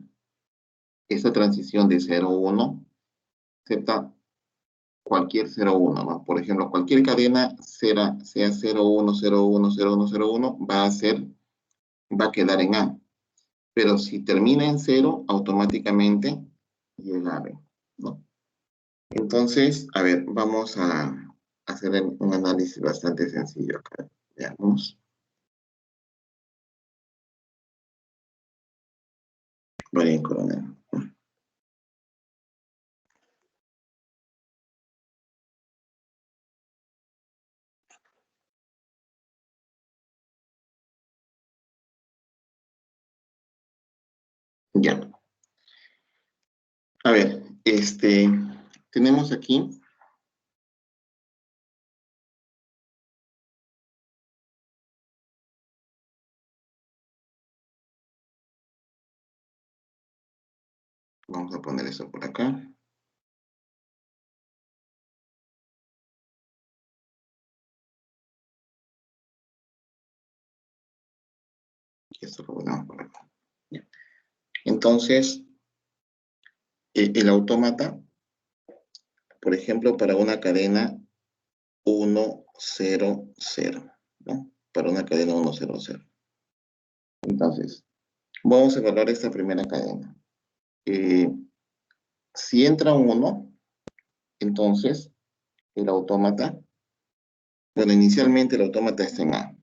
esta transición de 0 a 1, acepta cualquier 0, 1, ¿no? Por ejemplo, cualquier cadena sea 0, 1, 0, 1, 0, 1, 0, 1, va a quedar en A. Pero si termina en 0, automáticamente llega a B, ¿no? Entonces, a ver, vamos a hacer un análisis bastante sencillo acá. Veamos. Brian Coronel. Ya. A ver, tenemos aquí vamos a poner eso por acá. Y esto lo ponemos por acá. Ya. Entonces, el autómata, por ejemplo, para una cadena 1, 0, 0, ¿no? Para una cadena 1, 0, 0. Entonces, vamos a evaluar esta primera cadena. Si entra un 1, entonces el autómata, bueno, inicialmente el autómata está en A,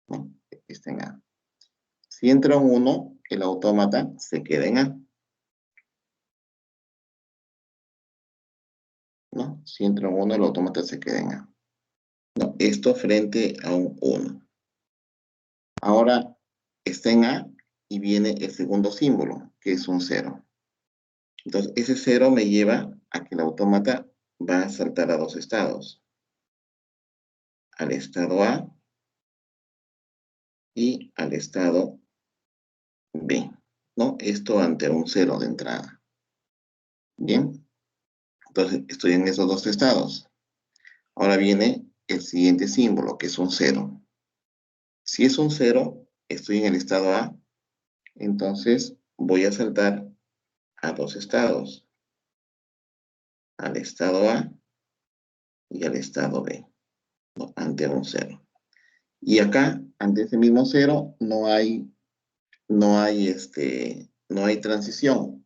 ¿no? Está en A. Si entra un 1, el autómata se queda en A, ¿no? Si entra un 1, el autómata se queda en A. No, esto frente a un 1. Ahora está en A y viene el segundo símbolo, que es un 0. Entonces, ese 0 me lleva a que el autómata va a saltar a dos estados. Al estado A y al estado B, ¿no? Esto ante un 0 de entrada. Bien, entonces estoy en esos dos estados. Ahora viene el siguiente símbolo, que es un 0. Si es un 0, estoy en el estado A, entonces voy a saltar a dos estados. Al estado A y al estado B, ¿no? Ante un 0. Y acá, ante ese mismo 0, no hay transición.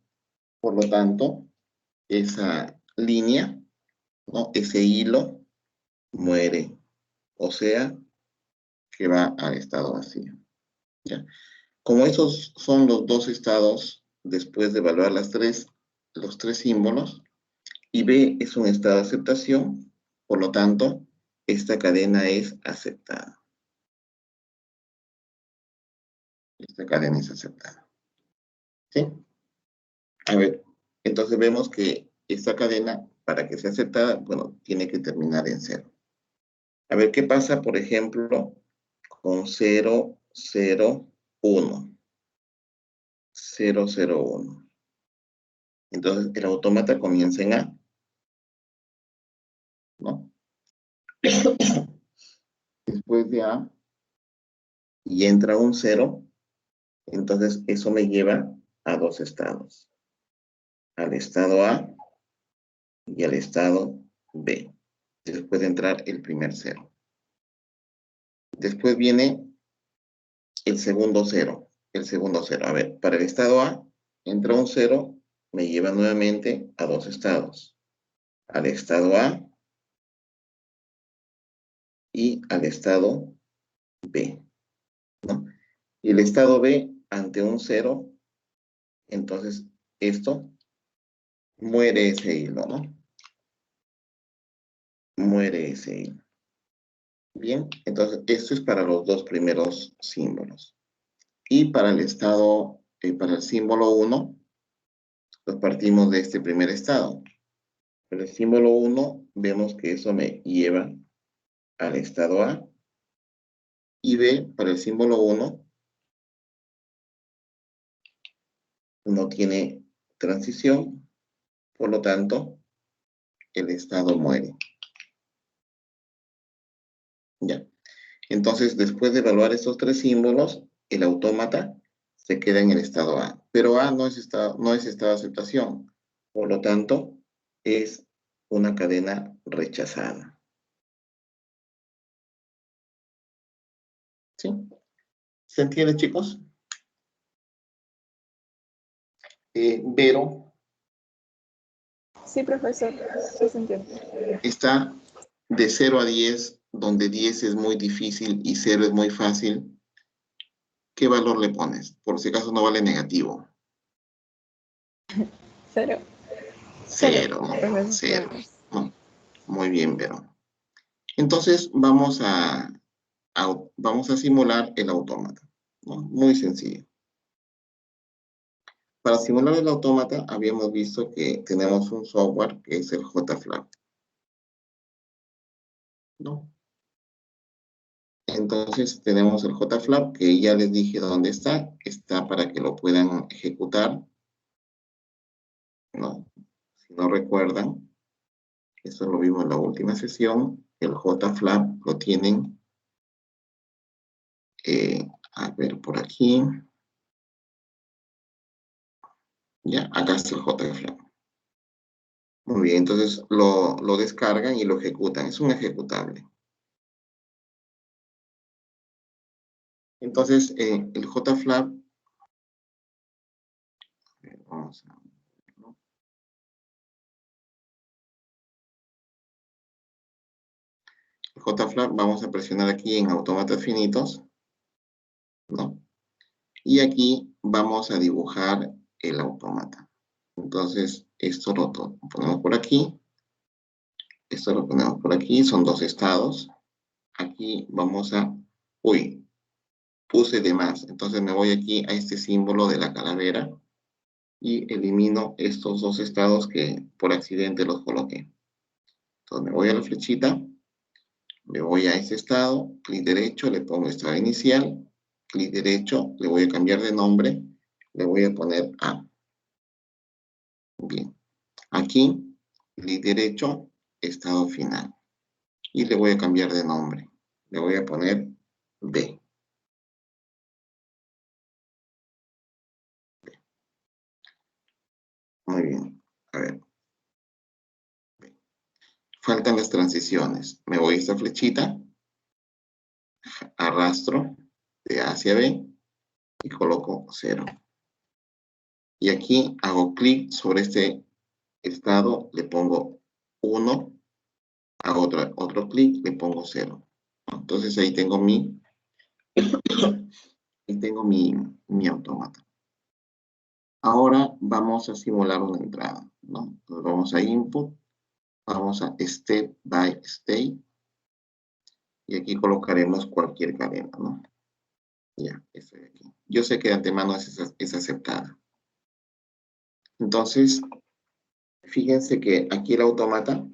Por lo tanto, esa línea, ¿no? Ese hilo muere. O sea, que va al estado vacío. ¿Ya? Como esos son los dos estados, después de evaluar los tres símbolos, y B es un estado de aceptación, por lo tanto, esta cadena es aceptada. Esta cadena es aceptada. ¿Sí? A ver, entonces vemos que esta cadena, para que sea aceptada, bueno, tiene que terminar en 0. A ver, ¿qué pasa, por ejemplo, con 0, 0, 1? 0, 0, 1. Entonces, el autómata comienza en A, ¿no? Después de A, y entra un 0, entonces eso me lleva a dos estados. Al estado A y al estado B. Después de entrar el primer 0. Después viene el segundo 0. El segundo 0. A ver, para el estado A, entra un 0, me lleva nuevamente a dos estados. Al estado A y al estado B, ¿no? Y el estado B, ante un 0, entonces esto muere ese hilo, ¿no? Muere ese hilo. Bien, entonces esto es para los dos primeros símbolos. Y para el estado, para el símbolo 1, pues partimos de este primer estado. Para el símbolo 1, vemos que eso me lleva al estado A. Y B, para el símbolo 1, no tiene transición, por lo tanto, el estado muere. Ya. Entonces, después de evaluar estos tres símbolos, el autómata se queda en el estado A. Pero A no es estado de aceptación. Por lo tanto, es una cadena rechazada. ¿Sí? ¿Se entiende, chicos? Vero. Sí, profesor, sí se entiende. Está de 0 a 10, donde 10 es muy difícil y 0 es muy fácil. ¿Qué valor le pones? Por si acaso no vale negativo. 0. 0, ¿no? 0. ¿No? Muy bien, Vero. Entonces vamos a simular el autómata, ¿no? Muy sencillo. Para simular el autómata habíamos visto que tenemos un software que es el JFlap, ¿no? Entonces tenemos el JFlap, que ya les dije dónde está. Está para que lo puedan ejecutar, ¿no? Si no recuerdan, eso lo vimos en la última sesión. El JFlap lo tienen, a ver, por aquí. Ya, acá está el JFlap. Muy bien, entonces lo descargan y lo ejecutan. Es un ejecutable. Entonces, el JFlap, vamos a verlo. El JFlap, vamos a presionar aquí en autómatas finitos, ¿no? Y aquí vamos a dibujar el autómata. Entonces, esto lo ponemos por aquí. Esto lo ponemos por aquí. Son dos estados. Aquí vamos a... Uy, puse de más. Entonces me voy aquí a este símbolo de la calavera y elimino estos dos estados que por accidente los coloqué. Entonces me voy a la flechita, me voy a este estado, clic derecho, le pongo estado inicial, clic derecho, le voy a cambiar de nombre, le voy a poner A. Bien. Aquí, clic derecho, estado final. Y le voy a cambiar de nombre. Le voy a poner B. Muy bien. A ver. Faltan las transiciones. Me voy a esta flechita, arrastro de A hacia B y coloco 0. Y aquí hago clic sobre este estado, le pongo 1, hago otro clic, le pongo 0. Entonces ahí tengo mi autómata. Ahora vamos a simular una entrada, ¿no? Entonces vamos a Input, vamos a Step by State, y aquí colocaremos cualquier cadena, ¿no? Ya, esta de aquí. Yo sé que de antemano es aceptada. Entonces, fíjense que aquí el autómata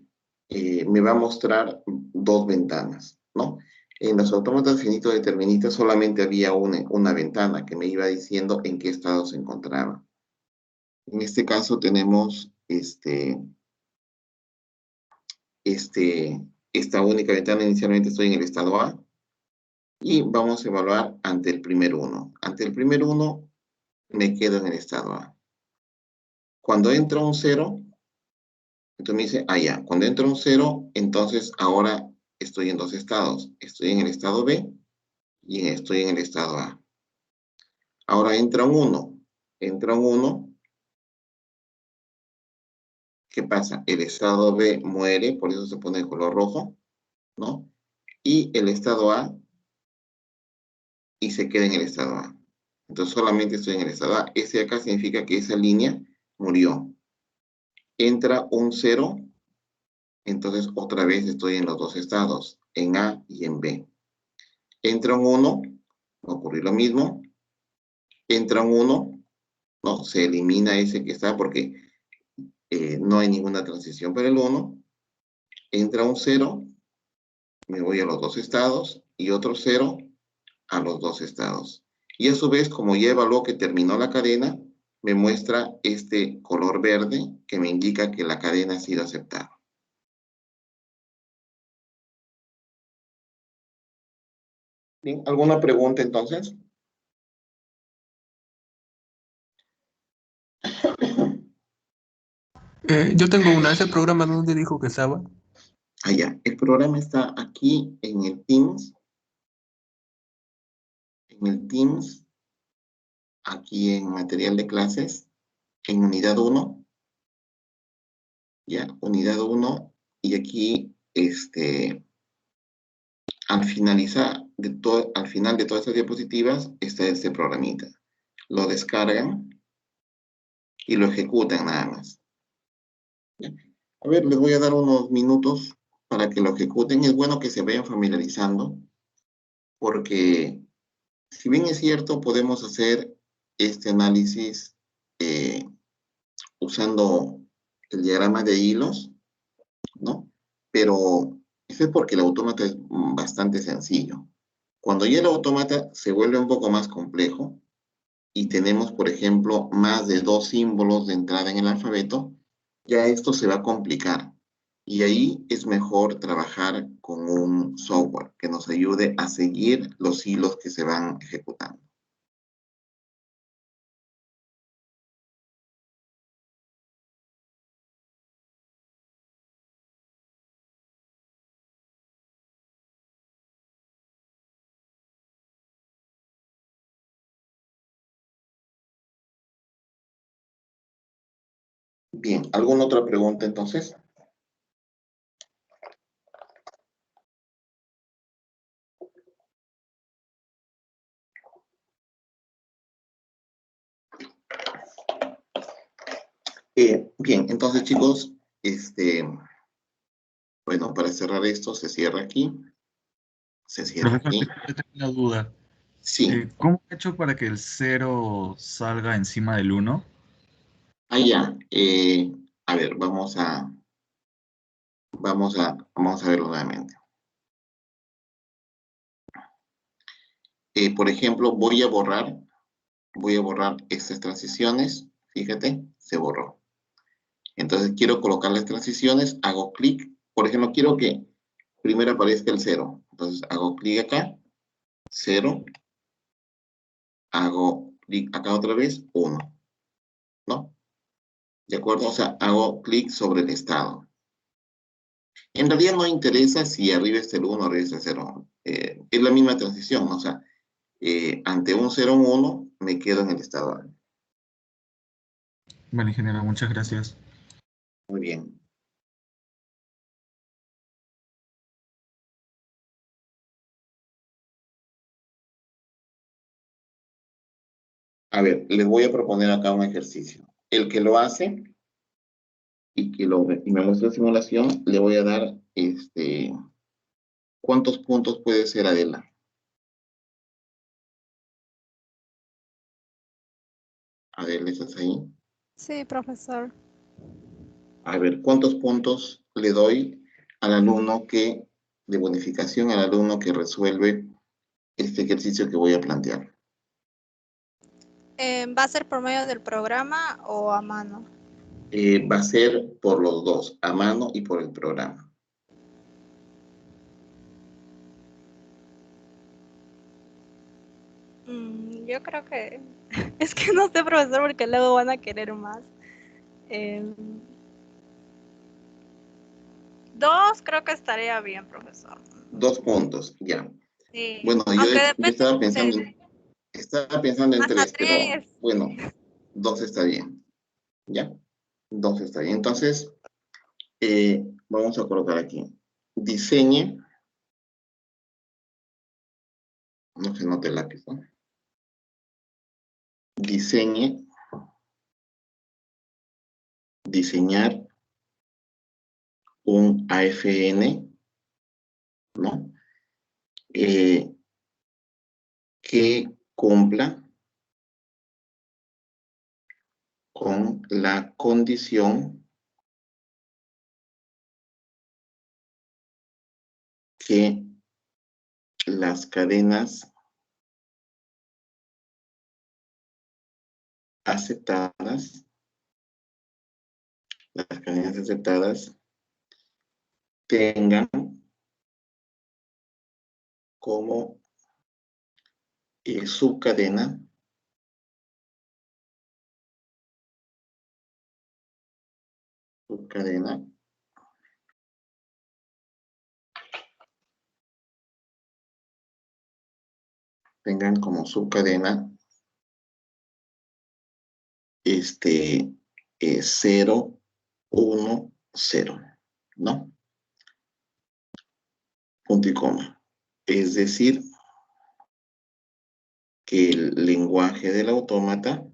me va a mostrar dos ventanas, ¿no? En los autómatas finitos deterministas solamente había una ventana que me iba diciendo en qué estado se encontraba. En este caso tenemos esta única ventana. Inicialmente estoy en el estado A y vamos a evaluar ante el primer 1. Ante el primer 1 me quedo en el estado A. Cuando entra un 0, entonces me dice, ya, cuando entra un 0, entonces ahora estoy en dos estados. Estoy en el estado B y estoy en el estado A. Ahora entra un 1. Entra un 1. ¿Qué pasa? El estado B muere, por eso se pone de color rojo, ¿no? Y el estado A, y se queda en el estado A. Entonces solamente estoy en el estado A. Ese de acá significa que esa línea murió. Entra un 0, entonces otra vez estoy en los dos estados, en A y en B. Entra un 1, va a ocurrir lo mismo. Entra un 1, no, se elimina ese que está porque no hay ninguna transición para el 1. Entra un 0, me voy a los dos estados, y otro 0 a los dos estados. Y a su vez, como ya evaluó que terminó la cadena, me muestra este color verde que me indica que la cadena ha sido aceptada. Bien, ¿alguna pregunta entonces? Yo tengo una. ¿Ese programa dónde dijo que estaba? Ya. El programa está aquí en el Teams. En el Teams, aquí en material de clases, en unidad 1. Ya, unidad 1. Y aquí, al final de todas estas diapositivas, está este programita. Lo descargan y lo ejecutan nada más. ¿Ya? A ver, les voy a dar unos minutos para que lo ejecuten. Es bueno que se vayan familiarizando, porque si bien es cierto, podemos hacer este análisis usando el diagrama de hilos, ¿no? Pero eso es porque el autómata es bastante sencillo. Cuando ya el autómata se vuelve un poco más complejo y tenemos, por ejemplo, más de 2 símbolos de entrada en el alfabeto, ya esto se va a complicar. Y ahí es mejor trabajar con un software que nos ayude a seguir los hilos que se van ejecutando. Bien, ¿alguna otra pregunta entonces? Bien, entonces chicos, bueno, para cerrar esto, se cierra aquí. Se cierra aquí. Yo tengo una duda. Sí. ¿Cómo he hecho para que el 0 salga encima del 1? Ya. A ver, vamos a verlo nuevamente. Por ejemplo, voy a borrar estas transiciones. Fíjate, se borró. Entonces quiero colocar las transiciones, hago clic. Por ejemplo, quiero que primero aparezca el 0. Entonces hago clic acá, 0. Hago clic acá otra vez, 1. ¿No? ¿De acuerdo? O sea, hago clic sobre el estado. En realidad no interesa si arriba está el 1 o arriba está el 0. Es la misma transición, o sea, ante un 0 o un 1, me quedo en el estado A. Vale, ingeniero, muchas gracias. Muy bien. A ver, les voy a proponer acá un ejercicio. El que lo hace y me muestra la simulación, le voy a dar ¿cuántos puntos puede ser Adela? Adela, ¿estás ahí? Sí, profesor. A ver, ¿cuántos puntos le doy al alumno de bonificación al alumno que resuelve este ejercicio que voy a plantear? ¿Va a ser por medio del programa o a mano? Va a ser por los dos, a mano y por el programa. Yo creo que... Es que no sé, profesor, porque luego van a querer más. Dos creo que estaría bien, profesor. 2 puntos, ya. Sí. Bueno, Aunque yo depende estaba pensando, estaba pensando en hasta 3, pero tres. bueno, 2 está bien. ¿Ya? 2 está bien. Entonces, vamos a colocar aquí. Diseñe, no se note el lápiz, ¿no? Diseñar un AFN, ¿no? Que cumpla con la condición que las cadenas aceptadas tengan como subcadena tengan como subcadena 0, 1, 0, ¿no? Punto y coma. Es decir, que el lenguaje del autómata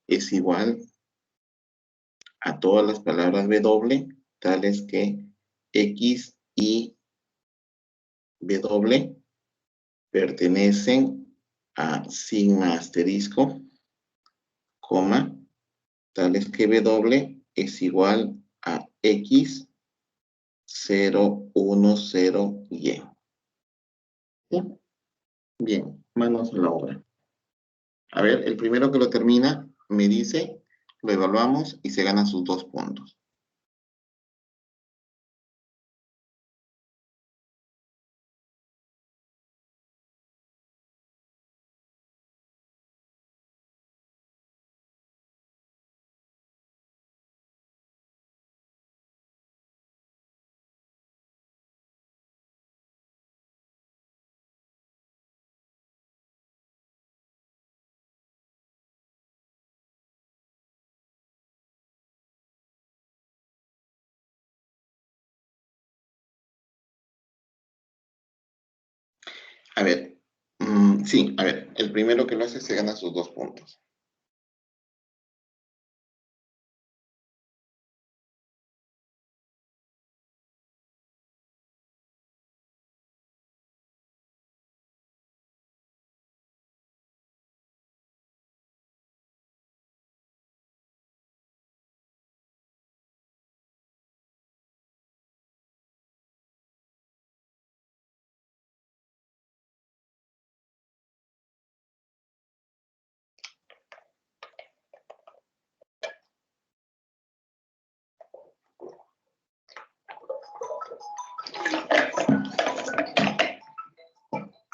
es igual a todas las palabras W, tales que X y W pertenecen a sigma asterisco, coma, tales que W es igual a X 0, 1, 0, Y. ¿Sí? Bien, manos a la obra. A ver, el primero que lo termina me dice, lo evaluamos y se gana sus 2 puntos. A ver, sí, a ver, el primero que lo hace se gana sus 2 puntos.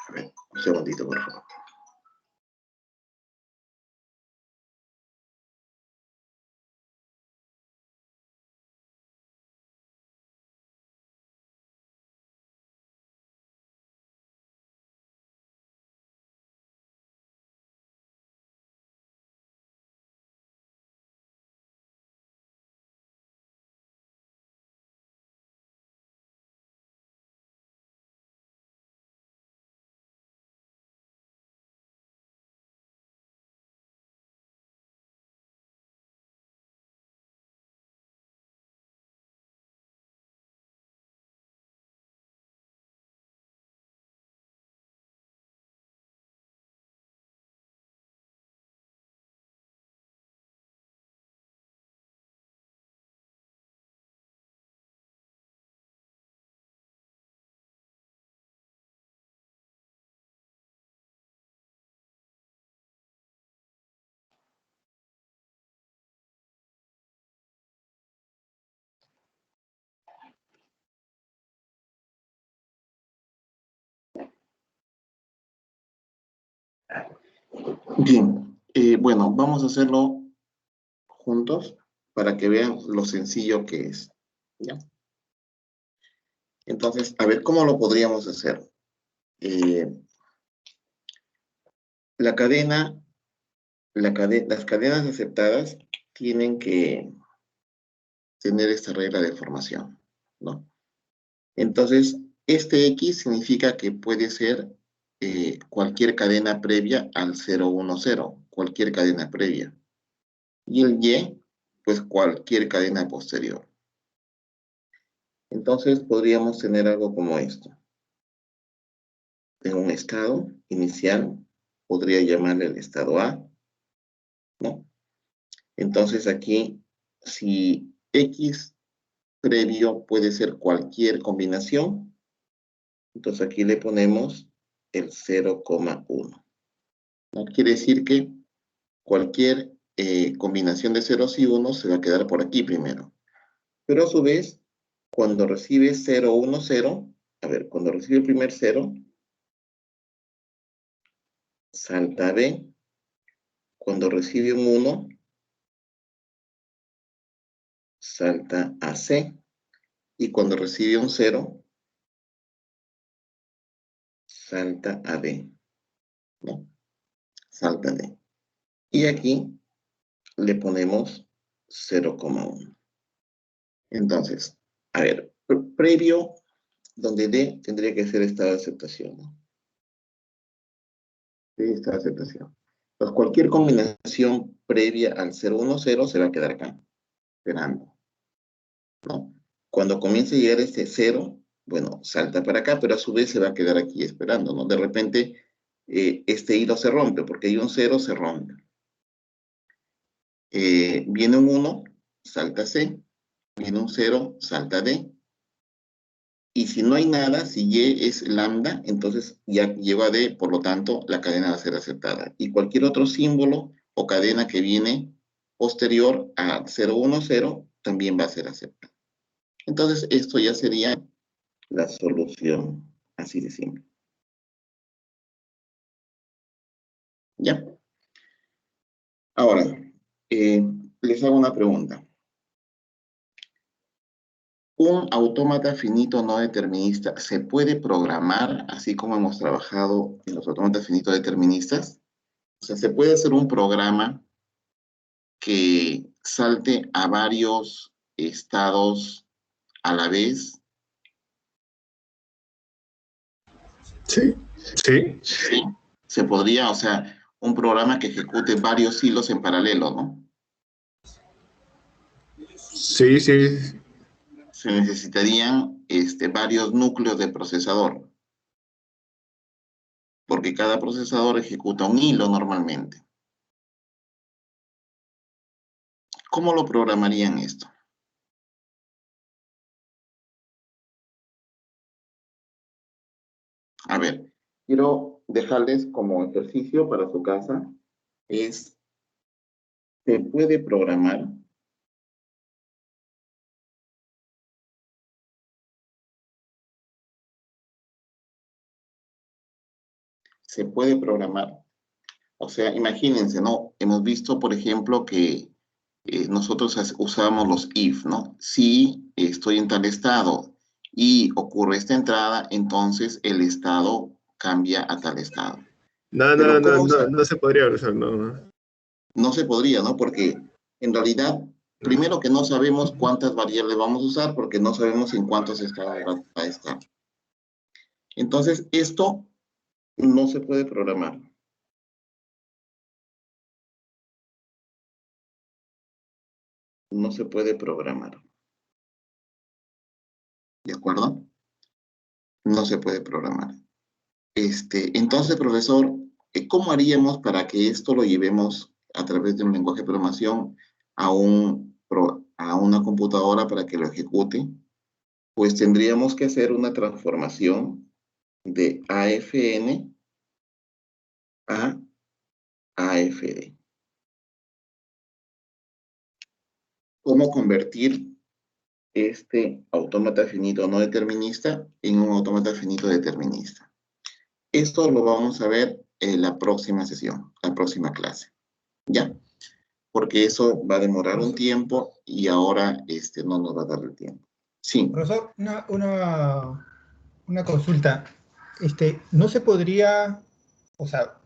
A ver, un segundito, por favor. Bien, bueno, vamos a hacerlo juntos para que vean lo sencillo que es. ¿Ya? Entonces, a ver, ¿cómo lo podríamos hacer? Las cadenas aceptadas tienen que tener esta regla de formación, ¿no? Entonces, este X significa que puede ser cualquier cadena previa al 010, cualquier cadena previa. Y el Y, pues cualquier cadena posterior. Entonces, podríamos tener algo como esto. Tengo un estado inicial, podría llamarle el estado A, ¿no? Entonces aquí, si X previo puede ser cualquier combinación, entonces aquí le ponemos el 0,1. ¿No? Quiere decir que cualquier combinación de ceros y unos se va a quedar por aquí primero. Pero a su vez, cuando recibe 0, 1, 0, a ver, cuando recibe el primer 0, salta a B. Cuando recibe un 1, salta a C. Y cuando recibe un 0, salta a D. ¿No? Salta a D. Y aquí le ponemos 0,1. Entonces, a ver, previo, donde D tendría que ser estado de aceptación, ¿no? D estado de aceptación. Pues cualquier combinación previa al 010 se va a quedar acá, esperando, ¿no? Cuando comience a llegar este 0, bueno, salta para acá, pero a su vez se va a quedar aquí esperando, ¿no? De repente, este hilo se rompe, porque hay un 0, se rompe. Viene un 1, salta C. Viene un 0, salta D. Y si no hay nada, si Y es lambda, entonces ya lleva a D, por lo tanto, la cadena va a ser aceptada. Y cualquier otro símbolo o cadena que viene posterior a 010 también va a ser aceptada. Entonces, esto ya sería la solución, así de simple. ¿Ya? Ahora, les hago una pregunta. ¿Un autómata finito no determinista se puede programar así como hemos trabajado en los autómatas finitos deterministas? O sea, ¿se puede hacer un programa que salte a varios estados a la vez? Sí, sí. Sí, se podría, o sea, un programa que ejecute varios hilos en paralelo, ¿no? Sí, sí. Se necesitarían varios núcleos de procesador, porque cada procesador ejecuta un hilo normalmente. ¿Cómo lo programarían esto? A ver, quiero dejarles como ejercicio para su casa, ¿se puede programar? Se puede programar. O sea, imagínense, ¿no? Hemos visto, por ejemplo, que nosotros usamos los if, ¿no? Si estoy en tal estado y ocurre esta entrada, entonces el estado cambia a tal estado. Pero No se podría usar, no. No se podría, ¿no? Porque en realidad, primero que no sabemos cuántas variables vamos a usar, porque no sabemos en cuántos estados va a estar. Entonces, esto no se puede programar. No se puede programar. ¿De acuerdo? No se puede programar. Entonces, profesor, ¿cómo haríamos para que esto lo llevemos a través de un lenguaje de programación a una computadora para que lo ejecute? Pues tendríamos que hacer una transformación de AFN a AFD. ¿Cómo convertir este autómata finito no determinista en un autómata finito determinista? Esto lo vamos a ver la próxima sesión, la próxima clase. ¿Ya? Porque eso va a demorar un tiempo y ahora no nos va a dar el tiempo. Sí. Profesor, una consulta. No se podría, o sea,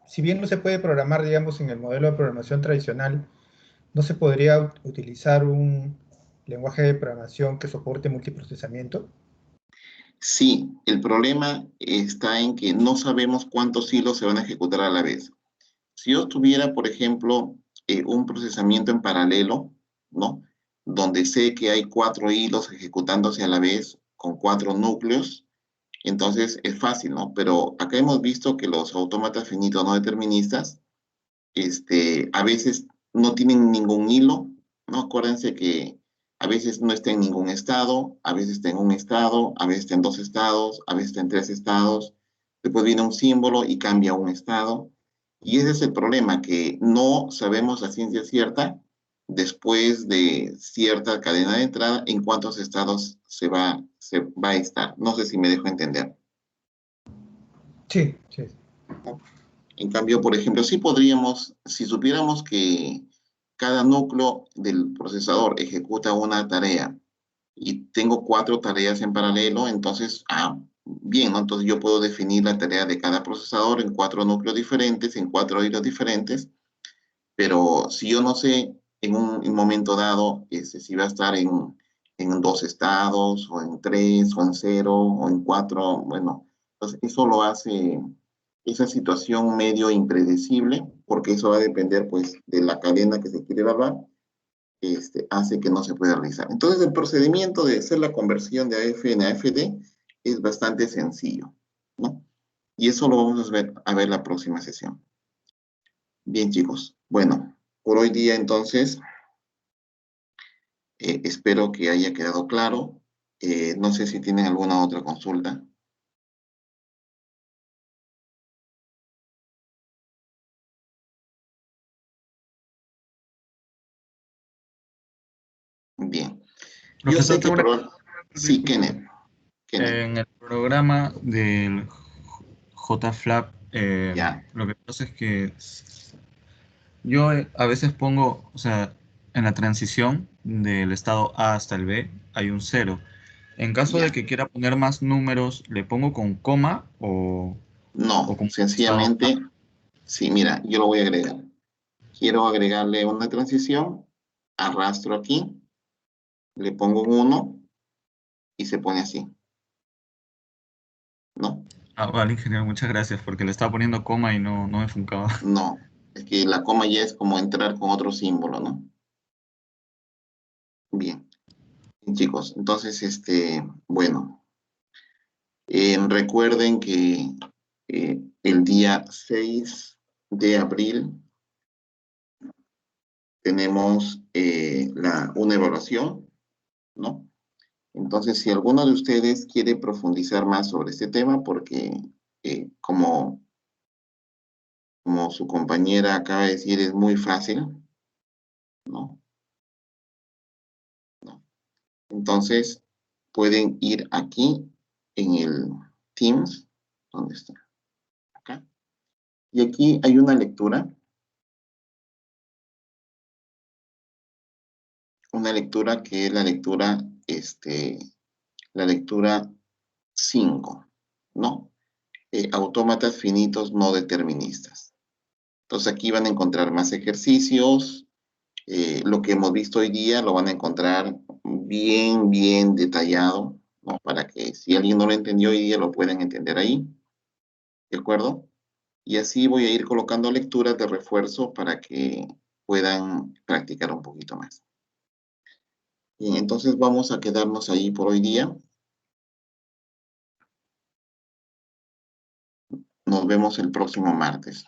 si bien no se puede programar, digamos, en el modelo de programación tradicional, ¿no se podría utilizar un lenguaje de programación que soporte multiprocesamiento? Sí, el problema está en que no sabemos cuántos hilos se van a ejecutar a la vez. Si yo tuviera, por ejemplo, un procesamiento en paralelo, ¿no? Donde sé que hay 4 hilos ejecutándose a la vez con 4 núcleos, entonces es fácil, ¿no? Pero acá hemos visto que los autómatas finitos no deterministas, a veces no tienen ningún hilo, ¿no? Acuérdense que a veces no está en ningún estado, a veces está en un estado, a veces está en 2 estados, a veces está en 3 estados, después viene un símbolo y cambia un estado. Y ese es el problema, que no sabemos la ciencia cierta, después de cierta cadena de entrada, en cuántos estados se va a estar. No sé si me dejo entender. Sí, sí. En cambio, por ejemplo, sí podríamos, si supiéramos que cada núcleo del procesador ejecuta una tarea y tengo 4 tareas en paralelo, entonces, bien, ¿no? Entonces yo puedo definir la tarea de cada procesador en 4 núcleos diferentes, en 4 hilos diferentes, pero si yo no sé en un momento dado si va a estar en 2 estados, o en 3, o en 0, o en 4, bueno, entonces eso lo hace esa situación medio impredecible, porque eso va a depender, pues, de la cadena que se quiere evaluar, hace que no se pueda realizar. Entonces, el procedimiento de hacer la conversión de AFN a AFD es bastante sencillo, ¿no? Y eso lo vamos a ver la próxima sesión. Bien, chicos. Bueno, por hoy día, entonces, espero que haya quedado claro. No sé si tienen alguna otra consulta. Bien. Yo sé que... Sí, Kenneth. En el programa del JFlap, lo que pasa es que yo a veces pongo, o sea, en la transición del estado A hasta el B hay un 0. En caso de que quiera poner más números, ¿le pongo con coma o...? No, sencillamente, sí, mira, yo lo voy a agregar. Quiero agregarle una transición, arrastro aquí, le pongo un 1 y se pone así. ¿No? Vale, ingeniero, muchas gracias, porque le estaba poniendo coma y no me funcaba. No, es que la coma ya es como entrar con otro símbolo, ¿no? Bien. Bien, chicos, entonces, bueno, recuerden que el día 6 de abril tenemos una evaluación, ¿no? Entonces, si alguno de ustedes quiere profundizar más sobre este tema, porque como su compañera acaba de decir, es muy fácil, ¿no? Entonces, pueden ir aquí en el Teams, ¿dónde está? Acá. Y aquí hay una lectura. Una lectura que es la lectura 5, ¿no? Autómatas finitos no deterministas. Entonces aquí van a encontrar más ejercicios. Lo que hemos visto hoy día lo van a encontrar bien, bien detallado, ¿no? Para que si alguien no lo entendió hoy día, lo puedan entender ahí. ¿De acuerdo? Y así voy a ir colocando lecturas de refuerzo para que puedan practicar un poquito más. Bien, entonces vamos a quedarnos ahí por hoy día. Nos vemos el próximo martes.